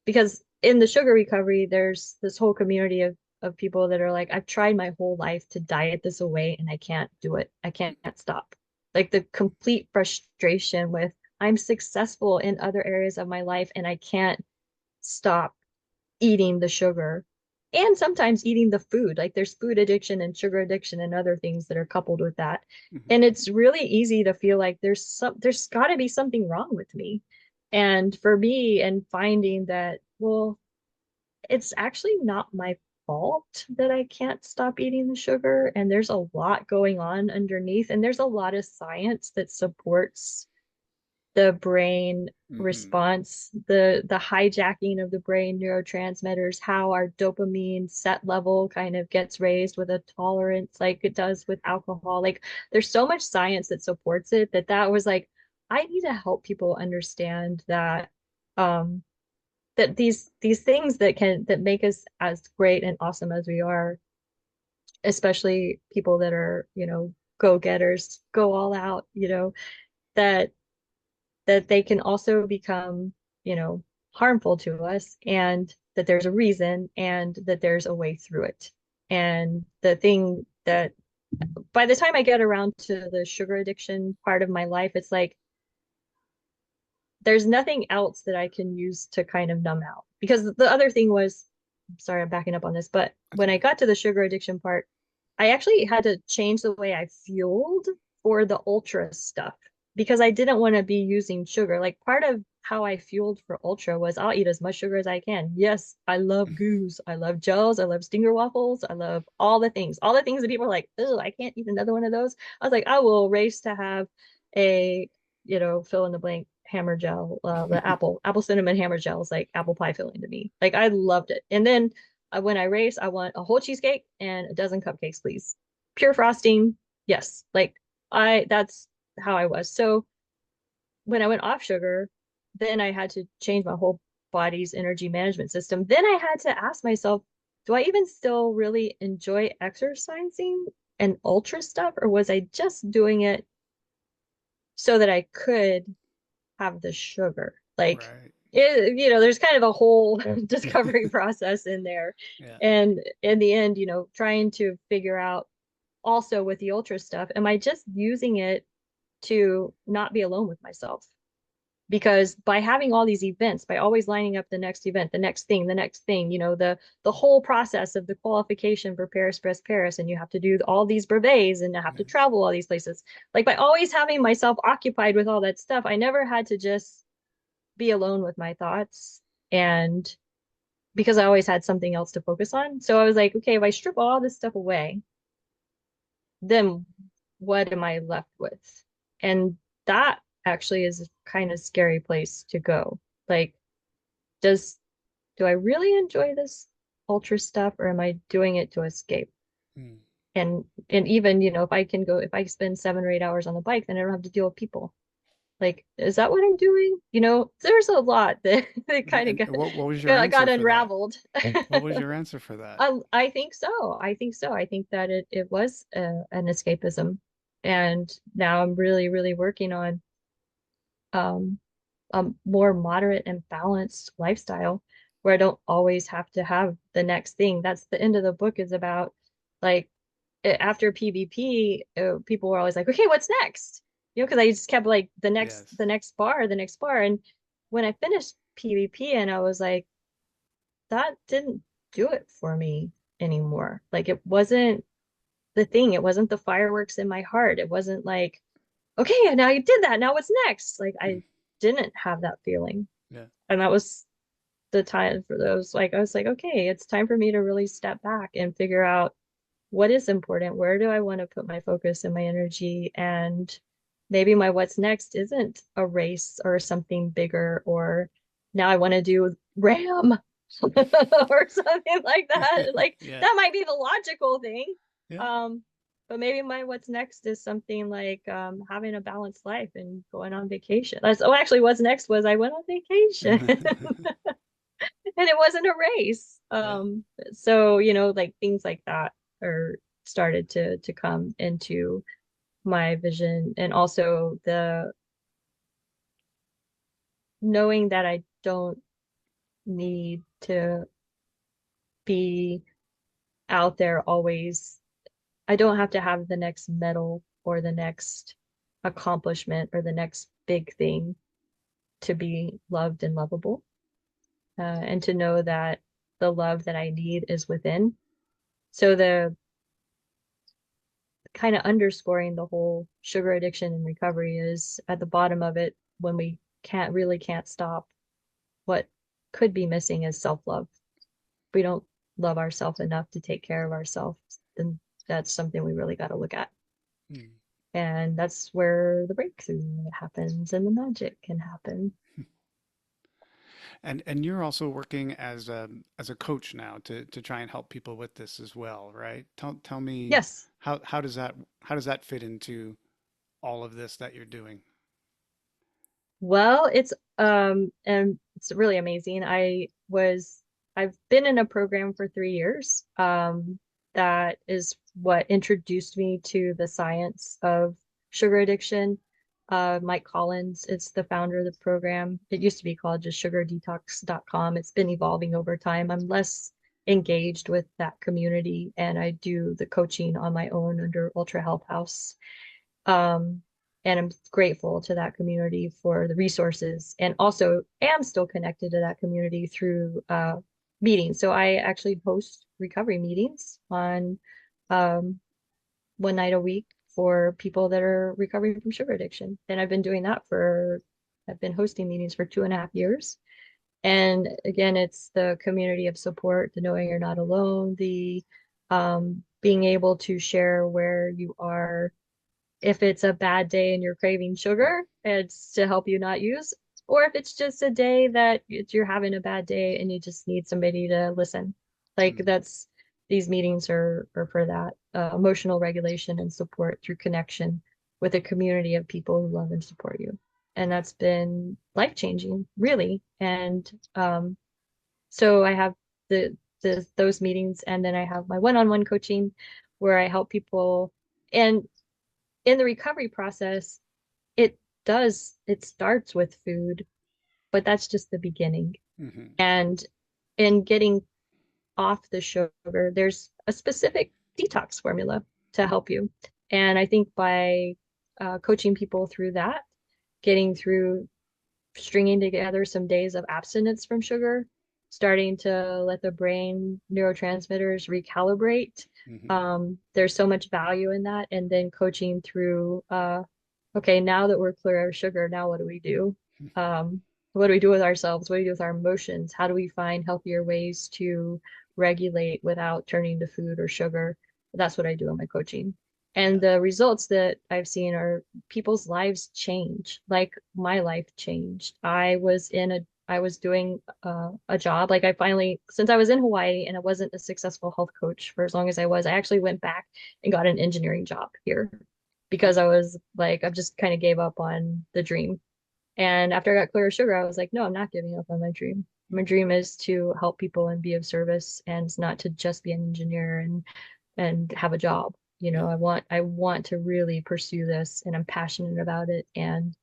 Because in the sugar recovery, there's this whole community of people that are like, I've tried my whole life to diet this away and I can't do it. I can't stop. Like the complete frustration with I'm successful in other areas of my life and I can't stop eating the sugar, and sometimes eating the food. Like there's food addiction and sugar addiction and other things that are coupled with that. Hmm. And it's really easy to feel like there's got to be something wrong with me. And for me, and finding that, well, it's actually not my fault that I can't stop eating the sugar. And there's a lot going on underneath. And there's a lot of science that supports the brain Hmm. response, the hijacking of the brain neurotransmitters, how our dopamine set level kind of gets raised with a tolerance like it does with alcohol. Like there's so much science that supports it, that was like, I need to help people understand that um that these things that make us as great and awesome as we are, especially people that are, go-getters, go all out, that they can also become, you know, harmful to us, and that there's a reason and that there's a way through it. And the thing that by the time I get around to the sugar addiction part of my life, it's like there's nothing else that I can use to kind of numb out. Because the other thing was, sorry, I'm backing up on this, but That's when I okay. got to the sugar addiction part, I actually had to change the way I fueled for the ultra stuff because I didn't want to be using sugar. Like part of how I fueled for ultra was I'll eat as much sugar as I can. Yes, I love goos. I love gels. I love stinger waffles. I love all the things that people are like, oh, I can't eat another one of those. I was like, I will race to have a, fill in the blank hammer gel, the apple cinnamon hammer gel is like apple pie filling to me. Like I loved it. And then when I race, I want a whole cheesecake and a dozen cupcakes, please. Pure frosting, yes. Like that's how I was. So when I went off sugar, then I had to change my whole body's energy management system. Then I had to ask myself, do I even still really enjoy exercising and ultra stuff, or was I just doing it so that I could have the sugar? Like, Right. there's kind of a whole discovery process in there. Yeah. And in the end, trying to figure out also with the ultra stuff, am I just using it to not be alone with myself? Because by having all these events, by always lining up the next event, the next thing, the whole process of the qualification for Paris-Brest-Paris, and you have to do all these brevets and I have Yeah. to travel all these places. Like by always having myself occupied with all that stuff, I never had to just be alone with my thoughts. And because I always had something else to focus on. So I was like, okay, if I strip all this stuff away, then what am I left with? And that actually is a kind of scary place to go. Like, does do I really enjoy this ultra stuff, or am I doing it to escape? Mm. And even, if I spend 7 or 8 hours on the bike, then I don't have to deal with people. Like, is that what I'm doing? There's a lot that, that kind of And what was your got answer for that? unraveled. What was your answer for that? I think so. I think so. I think that it was an escapism. And now I'm really, really working on um, a more moderate and balanced lifestyle where I don't always have to have the next thing. That's the end of the book is about, like, after PvP, people were always like, okay, what's next? Because I just kept like Yes. the next bar, the next bar. And when I finished PvP and I was like, that didn't do it for me anymore. Like it wasn't the thing. It wasn't the fireworks in my heart. It wasn't like, okay, now you did that. Now what's next? Like Mm. I didn't have that feeling. Yeah. And that was the time for those. Like I was like, okay, it's time for me to really step back and figure out what is important. Where do I want to put my focus and my energy? And maybe my what's next isn't a race or something bigger, or now I want to do RAM or something like that. Like Yeah. that might be the logical thing. Yeah. Um, but maybe my what's next is something like having a balanced life and going on vacation. Oh, actually, what's next was I went on vacation and it wasn't a race. Yeah. So like things like that are started to come into my vision, and also the knowing that I don't need to be out there always. I don't have to have the next medal or the next accomplishment or the next big thing to be loved and lovable, and to know that the love that I need is within. So the kind of underscoring the whole sugar addiction and recovery is at the bottom of it, when we can't stop, what could be missing is self-love. We don't love ourselves enough to take care of ourselves, then that's something we really got to look at. Mm. And that's where the breakthrough happens and the magic can happen. And you're also working as a coach now to try and help people with this as well, right? Tell me Yes. how does that fit into all of this that you're doing? Well, and it's really amazing. I've been in a program for 3 years. That is what introduced me to the science of sugar addiction. Mike Collins is the founder of the program. It used to be called just sugardetox.com. It's been evolving over time. I'm less engaged with that community, and I do the coaching on my own under Ultra Health House. Um, and I'm grateful to that community for the resources, and also am still connected to that community through meetings. So I actually host recovery meetings on um, one night a week for people that are recovering from sugar addiction. And I've been hosting meetings for 2.5 years. And again, it's the community of support, the knowing you're not alone, the being able to share where you are. If it's a bad day and you're craving sugar, it's to help you not use. Or if it's just a day that you're having a bad day and you just need somebody to listen. Like Mm. these meetings are for that emotional regulation and support through connection with a community of people who love and support you. And Yeah. that's been life changing, really. And so I have those meetings, and then I have my one-on-one coaching where I help people. And in the recovery process, it it starts with food, but that's just the beginning. Hmm. And in getting off the sugar, there's a specific detox formula to help you. And I think by coaching people through that, getting through stringing together some days of abstinence from sugar, starting to let the brain neurotransmitters recalibrate. Hmm. There's so much value in that. And then coaching through, okay, now that we're clear of sugar, now what do we do? What do we do with ourselves? What do we do with our emotions? How do we find healthier ways to regulate without turning to food or sugar? That's what I do in my coaching. Yeah. And the results that I've seen are people's lives change. Like my life changed. I was doing a job. Like I finally, since I was in Hawaii and I wasn't a successful health coach for as long as I was, I actually went back and got an engineering job here because Yeah. I was like, I've just kind of gave up on the dream. And after I got clear of sugar, I was like, no, I'm not giving up on my dream. My dream is to help people and be of service, and it's not to just be an engineer and have a job. Yeah. I want to really pursue this, and I'm passionate about it. And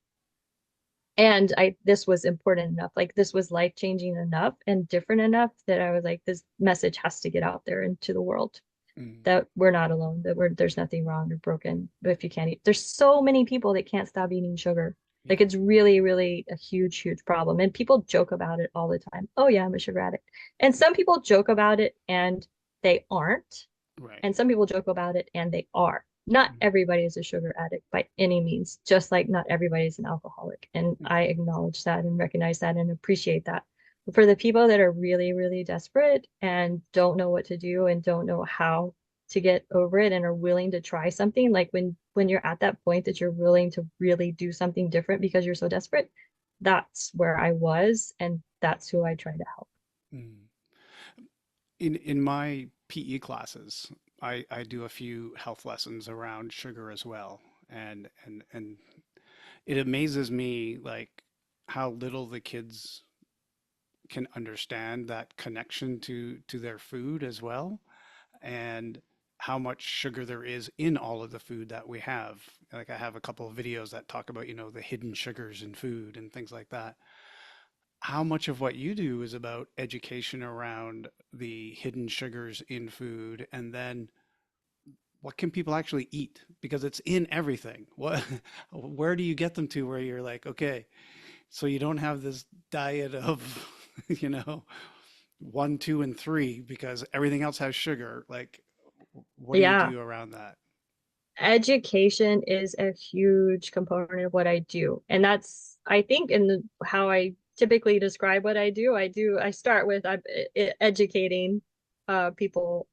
I this was important enough. Like this was life-changing enough and different enough that I was like, this message has to get out there into the world, Mm. that we're not alone, that there's nothing wrong or broken if you can't eat. There's so many people that can't stop eating sugar. Like Yeah. it's really, really a huge, huge problem. And people joke about it all the time. Oh yeah, I'm a sugar addict. And some people joke about it and they aren't. Right. And some people joke about it and they are. Not Mm, everybody is a sugar addict by any means, just like not everybody is an alcoholic. And mm, I acknowledge that and recognize that and appreciate that. But for the people that are really, really desperate and don't know what to do and don't know how to get over it and are willing to try something, like when you're at that point that you're willing to really do something different because you're so desperate, that's where I was, and that's who I try to help. mm. In my PE classes, I do a few health lessons around sugar as well, and it amazes me like how little the kids can understand that connection to their food as well, and how much sugar there is in all of the food that we have. Like I have a couple of videos that talk about, the hidden sugars in food and things like that. How much of what you do is about education around the hidden sugars in food, and then what can people actually eat? Because it's in everything. Where do you get them to where you're like, okay, so you don't have this diet of, you know, one, two, and three because everything else has sugar. Like, what do you Yeah. do around that? Education is a huge component of what I do. And that's, I think, how I typically describe what I start with educating people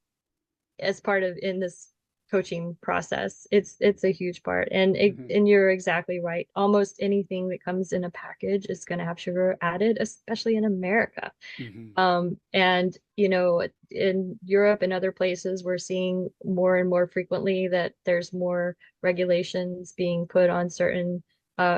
as part of in this coaching process. It's a huge part. Hmm. And you're exactly right. Almost anything that comes in a package is going to have sugar added, especially in America. Hmm. And in Europe and other places, we're seeing more and more frequently that there's more regulations being put on certain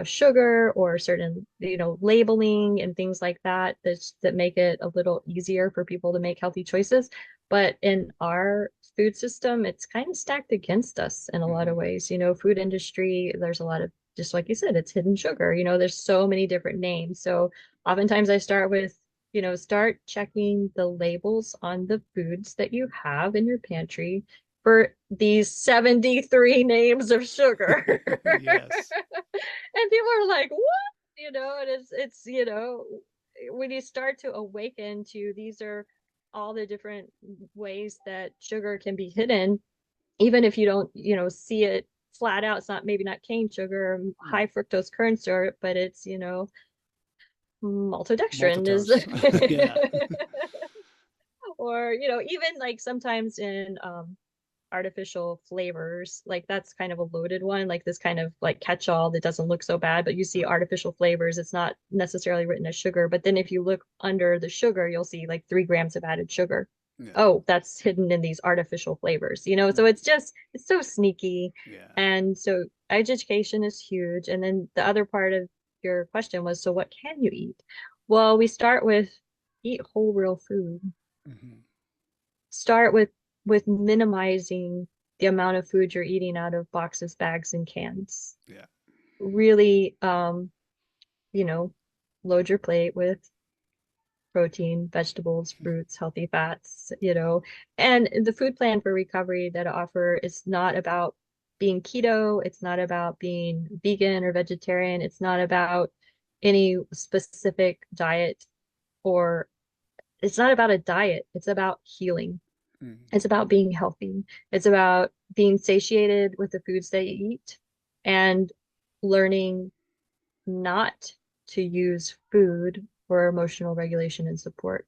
sugar or certain, labeling and things like that make it a little easier for people to make healthy choices. But in our food system, it's kind of stacked against us in a lot of Hmm. ways. Food industry, there's a lot of, just like you said, it's hidden sugar. There's so many different names. So oftentimes I start with, start checking the labels on the foods that you have in your pantry for these 73 names of sugar. Yes. And people are like, what? And when you start to awaken to these are all the different ways that sugar can be hidden, even if you don't, see it flat out, it's not maybe not cane sugar or high Right. fructose corn syrup, but it's, maltodextrin is Multitose. Yeah. or even like sometimes in artificial flavors, like that's kind of a loaded one, like this kind of like catch-all that doesn't look so bad, but you see Right. artificial flavors, it's not necessarily written as sugar, but then if you look under the sugar you'll see like 3 grams of added sugar. Yeah. Oh, that's hidden in these artificial flavors, so Right. it's so sneaky. Yeah. And so education is huge. And then the other part of your question was, so what can you eat? Well, we start with eat whole real food. Hmm. Start with minimizing the amount of food you're eating out of boxes, bags, and cans. Yeah. Really, you know, load your plate with protein, vegetables, fruits, healthy fats, and the food plan for recovery that I offer is not about being keto. It's not about being vegan or vegetarian. It's not about any specific diet, or it's not about a diet. It's about healing. Hmm. It's about being healthy. It's about being satiated with the foods that you eat and learning not to use food for emotional regulation and support.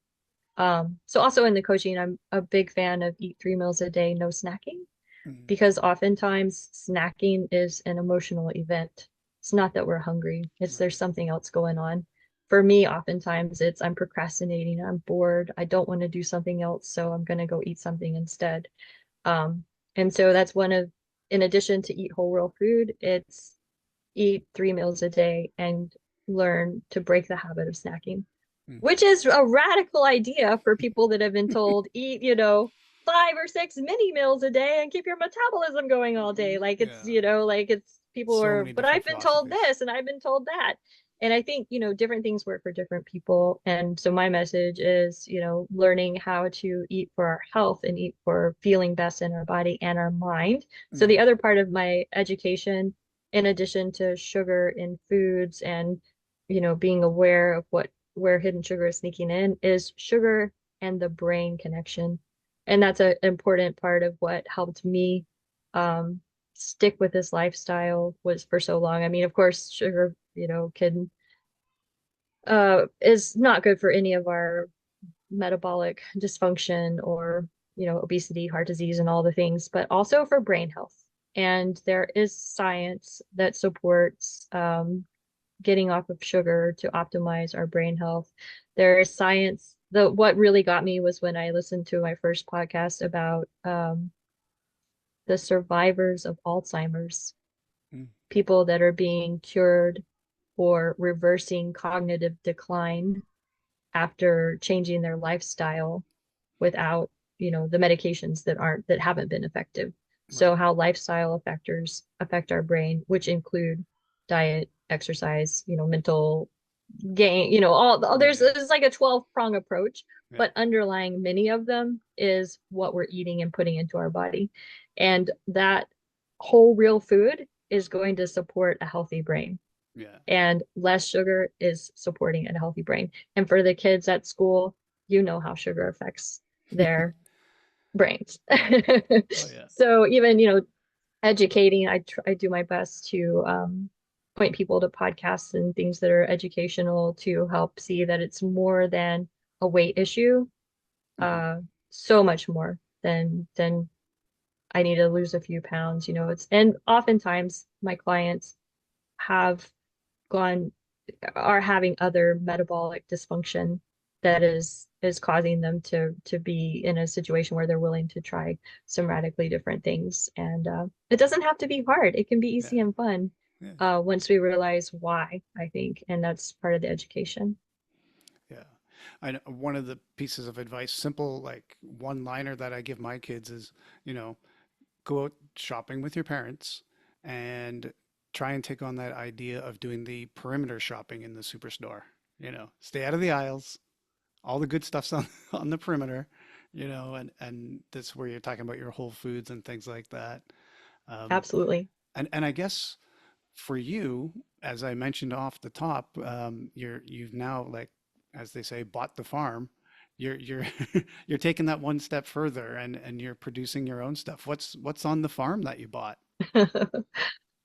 So also in the coaching, I'm a big fan of eat 3 meals a day, no snacking, Hmm. because oftentimes snacking is an emotional event. It's not that we're hungry, it's there's Right. something else going on. For me, oftentimes it's I'm procrastinating, I'm bored, I don't want to do something else, so I'm going to go eat something instead. Um, and so that's one of, in addition to eat whole real food, it's eat 3 meals a day and learn to break the habit of snacking, Hmm. which is a radical idea for people that have been told eat, 5 or 6 mini meals a day and keep your metabolism going all day. Like it's, Yeah. like it's people So are, many but different I've been told philosophies. this and I've been told that. And I think, different things work for different people. And so my message is, learning how to eat for our health and eat for feeling best in our body and our mind. So the Hmm. other part of my education in addition to sugar in foods and, being aware of where hidden sugar is sneaking in, is sugar and the brain connection. And that's an important part of what helped me um, stick with this lifestyle was for so long. I mean, of course, sugar, can is not good for any of our metabolic dysfunction or, obesity, heart disease, and all the things, but also for brain health. And there is science that supports getting off of sugar to optimize our brain health. There is science. What really got me was when I listened to my first podcast about the survivors of Alzheimer's, Mm. people that are being cured or reversing cognitive decline after changing their lifestyle without, the medications that haven't been effective. Right. So how lifestyle factors affect our brain, which include diet, exercise, mental gain, Yeah, there's yeah, it's like a 12 prong approach, yeah, but underlying many of them is what we're eating and putting into our body. And that whole real food is going to support a healthy brain, yeah. and less sugar is supporting a healthy brain. And for the kids at school, how sugar affects their brains. Yeah. Oh, yeah. So even, educating, I do my best to point people to podcasts and things that are educational to help see that it's more than a weight issue, Hmm. uh, so much more than I need to lose a few pounds. And oftentimes my clients have gone are having other metabolic dysfunction that is causing them to be in a situation where they're willing to try some radically different things. And it doesn't have to be hard. It can be Yeah, easy and fun yeah, once we realize why, I think. And that's part of the education. yeah. I know one of the pieces of advice, simple, like one liner that I give my kids is, you know, go out shopping with your parents and try and take on that idea of doing the perimeter shopping in the superstore. You know, stay out of the aisles. All the good stuff's on on the perimeter, and that's where you're talking about your Whole Foods and things like that. Um, Absolutely. and I guess for you, as I mentioned off the top, you've now, like, as they say, bought the farm. You're you're taking that one step further, and you're producing your own stuff. What's on the farm that you bought?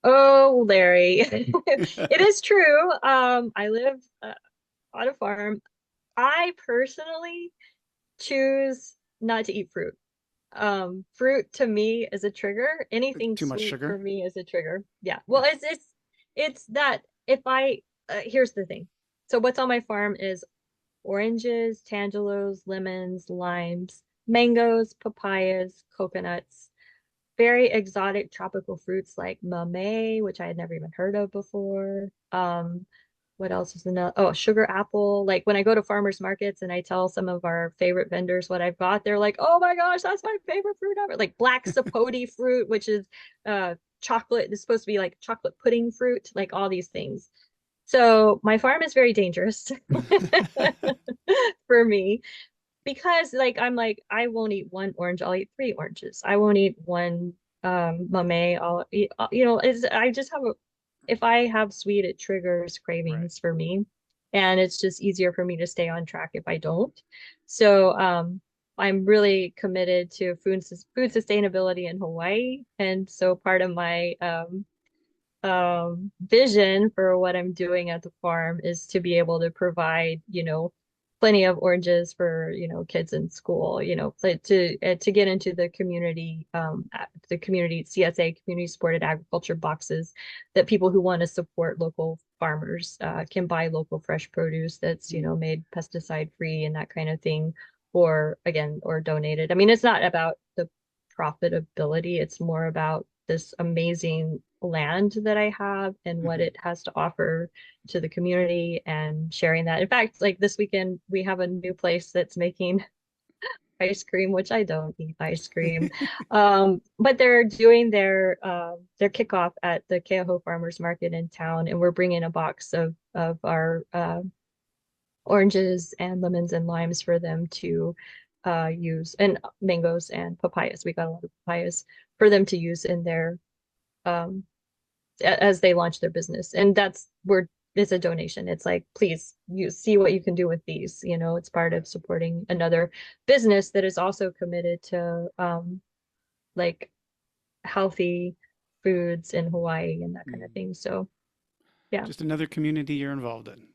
Oh, Larry. It is true. I live on a farm. I personally choose not to eat fruit. Fruit to me is a trigger. Anything Too much sweet for sugar? me is a trigger. Yeah. Well, it's that if I here's the thing. So what's on my farm is oranges, tangelos, lemons, limes, mangoes, papayas, coconuts, very exotic tropical fruits like mamey, which I had never even heard of before. What else is in the, oh, sugar apple. Like when I go to farmers markets and I tell some of our favorite vendors what I've got, they're like, oh my gosh, that's my favorite fruit ever. Like black sapote fruit, which is chocolate. It's supposed to be like chocolate pudding fruit, like all these things. So my farm is very dangerous for me because like I'm like I won't eat one orange, I'll eat three oranges. I won't eat one mamey, I'll eat it's I just have a if I have sweet it triggers Right. cravings for me, and it's just easier for me to stay on track if I don't. So I'm really committed to food sustainability in Hawaii, and so part of my vision for what I'm doing at the farm is to be able to provide, plenty of oranges for, kids in school, to get into the community CSA, community supported agriculture boxes, that people who want to support local farmers can buy local fresh produce that's, Mm. made pesticide free and that kind of thing, or again, or donated. I mean, it's not about the profitability, it's more about this amazing land that I have and what Hmm. it has to offer to the community and sharing that. In fact, like this weekend, we have a new place that's making ice cream, which I don't eat ice cream. But they're doing their kickoff at the Keoho Farmers Market in town, and we're bringing a box of our oranges and lemons and limes for them to use, and mangoes and papayas. We got a lot of papayas for them to use in their um, as they launch their business. And that's where it's a donation. It's like, please, you see what you can do with these. It's part of supporting another business that is also committed to like healthy foods in Hawaii and that kind of Mm. thing. So yeah. Just another community you're involved in.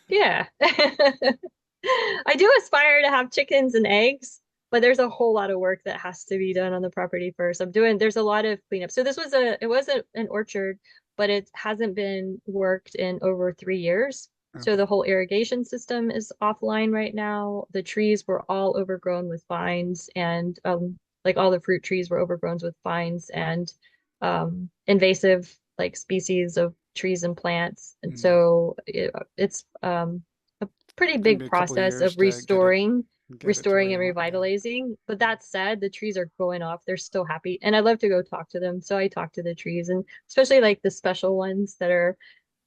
Yeah. I do aspire to have chickens and eggs, but there's a whole lot of work that has to be done on the property first. There's a lot of cleanup. So it was an orchard, but it hasn't been worked in over 3 years. So Okay. the whole irrigation system is offline right now. The trees were all overgrown with vines and like all the fruit trees were overgrown with vines and invasive like species of trees and plants. And Mm. so it's a pretty It's going to big be a couple process years of to get it to where restoring you and want. Yeah. revitalizing. But that said, the trees are going off. They're still happy. And I love to go talk to them. So I talk to the trees and especially like the special ones that are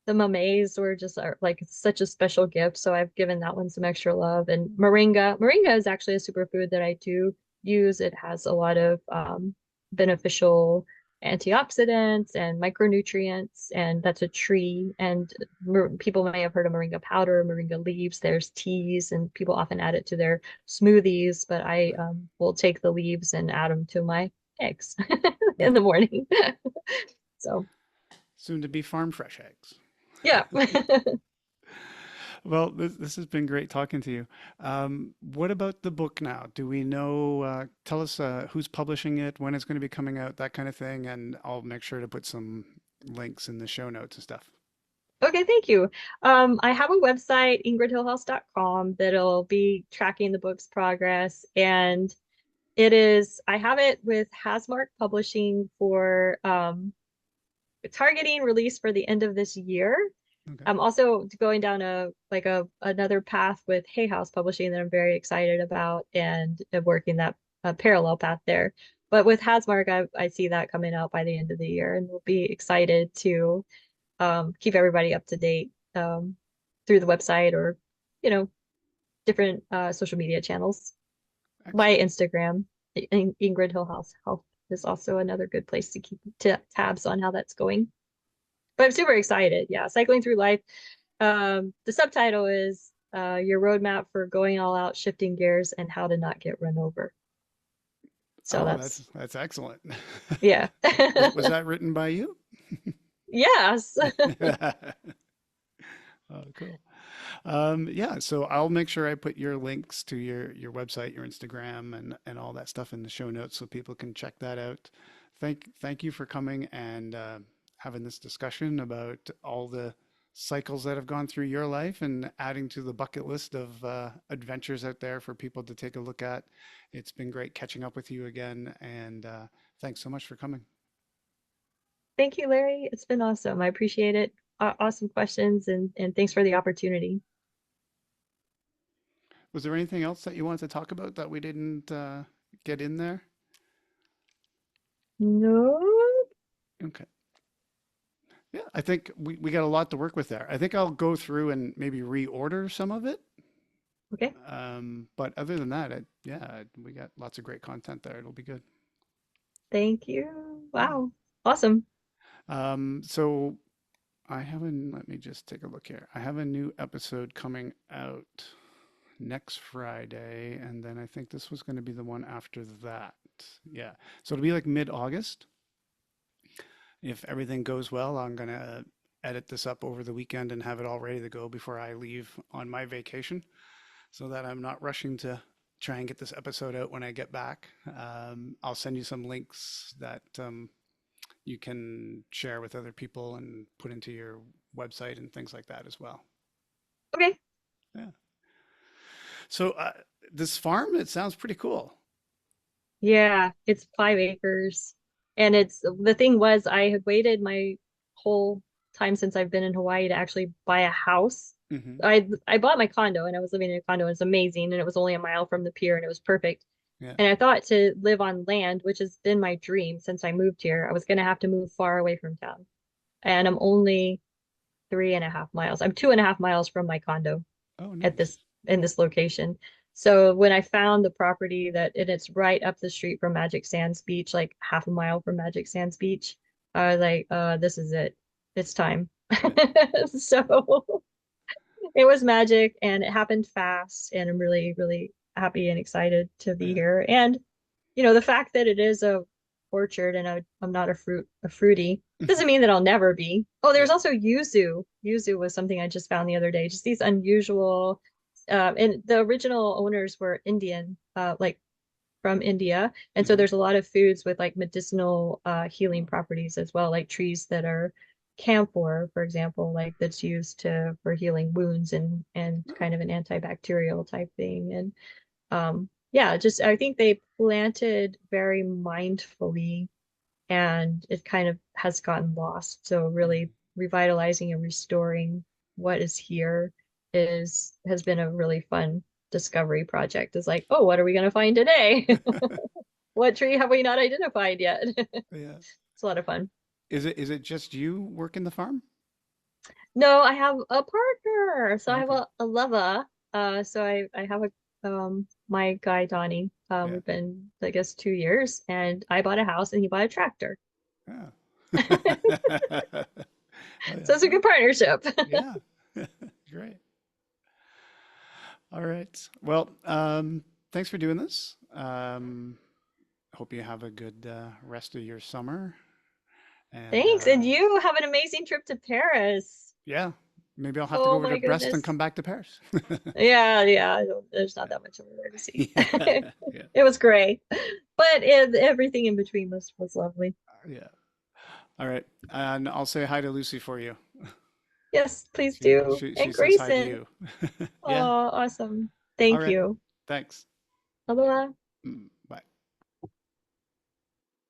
the mameys were just are like such a special gift. So I've given that one some extra love. And moringa. Moringa is actually a superfood that I do use. It has a lot of beneficial antioxidants and micronutrients, and that's a tree. And people may have heard of moringa powder, moringa leaves. There's teas, and people often add it to their smoothies. But I Right. will take the leaves and add them to my eggs in the Okay. morning. So Soon to be farm fresh eggs. yeah. Well, this has been great talking to you. What about the book now? Do we know, tell us who's publishing it, when it's going to be coming out, that kind of thing, and I'll make sure to put some links in the show notes and stuff. Okay, thank you. I have a website, ingridhillhouse.com, that'll be tracking the book's progress. And I have it with Hasmark Publishing for targeting release for the end of this year. Okay. I'm also going down another path with Hay House Publishing that I'm very excited about and working that parallel path there. But with Hasmark, I see that coming out by the end of the year, and we'll be excited to keep everybody up to date through the website or, you know, different social media channels. My Excellent. Instagram, Ingrid Hillhouse Health, is also another good place to keep tabs on how that's going. But I'm super excited. Yeah, cycling through life. The subtitle is your roadmap for going all out, shifting gears, and how to not get run over. So Oh, that's that's excellent. yeah. Was that written by you? Yes. Oh, cool. Yeah, so I'll make sure I put your links to your website, your Instagram, and all that stuff in the show notes so people can check that out. Thank you for coming and having this discussion about all the cycles that have gone through your life and adding to the bucket list of adventures out there for people to take a look at. It's been great catching up with you again, and thanks so much for coming. Thank you, Larry. It's been awesome. I appreciate it. Awesome questions and thanks for the opportunity. Was there anything else that you wanted to talk about that we didn't get in there? No. Okay. Yeah, I think we got a lot to work with there. I think I'll go through and maybe reorder some of it. Okay. But other than that, yeah, we got lots of great content there. It'll be good. Thank you. Yeah. Wow. Awesome. So let me just take a look here. I have a new episode coming out next Friday, and then I think this was going to be the one after that. Yeah. So it'll be like mid-August. If everything goes well, I'm going to edit this up over the weekend and have it all ready to go before I leave on my vacation so that I'm not rushing to try and get this episode out when I get back. I'll send you some links that you can share with other people and put into your website and things like that as well. Okay. Yeah. So this farm, it sounds pretty cool. Yeah, it's 5 acres. And the thing was I had waited my whole time since I've been in Hawaii to actually buy a house. Hmm. I bought my condo and I was living in a condo and it's amazing and it was only a mile from the pier and it was perfect. Yeah. And I thought to live on land, which has been my dream since I moved here, I was going to have to move far away from town. And I'm only 3.5 miles. I'm 2.5 miles from my condo Oh, at nice. this in this location. So when I found the property and it's right up the street from Magic Sands Beach, like half a mile from Magic Sands Beach, I was like, this is it. It's time. Yeah. So it was magic and it happened fast. And I'm really, really happy and excited to be Yeah. here. And, the fact that it is a orchard and I'm not a fruity doesn't mean that I'll never be. Oh, there's Yeah. also yuzu. Yuzu was something I just found the other day. Just these unusual, and the original owners were Indian, like from India. And so Hmm. there's a lot of foods with like medicinal healing properties as well, like trees that are camphor, for example, like that's used to for healing wounds and Oh, kind of an antibacterial type thing. And yeah, just I think they planted very mindfully and it kind of has gotten lost. So mhm. really revitalizing and restoring what is here is has been a really fun discovery project. It's like, oh, what are we going to find today? What tree have we not identified yet? Yeah. It's a lot of fun. Is it just you working the farm? No, I have a partner. So I have Okay. a lover. So I have a my guy Donnie. Yeah. We've been I guess 2 years, and I bought a house and he bought a tractor. Yeah. Oh So yeah. it's a good partnership. Yeah. Great. All right. Well, thanks for doing this. Hope you have a good rest of your summer. And Thanks. And you have an amazing trip to Paris. yeah, maybe I'll have to go Oh over to my Brest and goodness. come back to Paris. Yeah, yeah. There's not that much over there to see. Yeah. Yeah. It was great, but everything in between was lovely. Yeah. All right. And I'll say hi to Lucy for you. Yes, please She do. she she And says hi to Grayson. you. Oh, Yeah. awesome. All Thank right. you. Thanks. Aloha. Mm.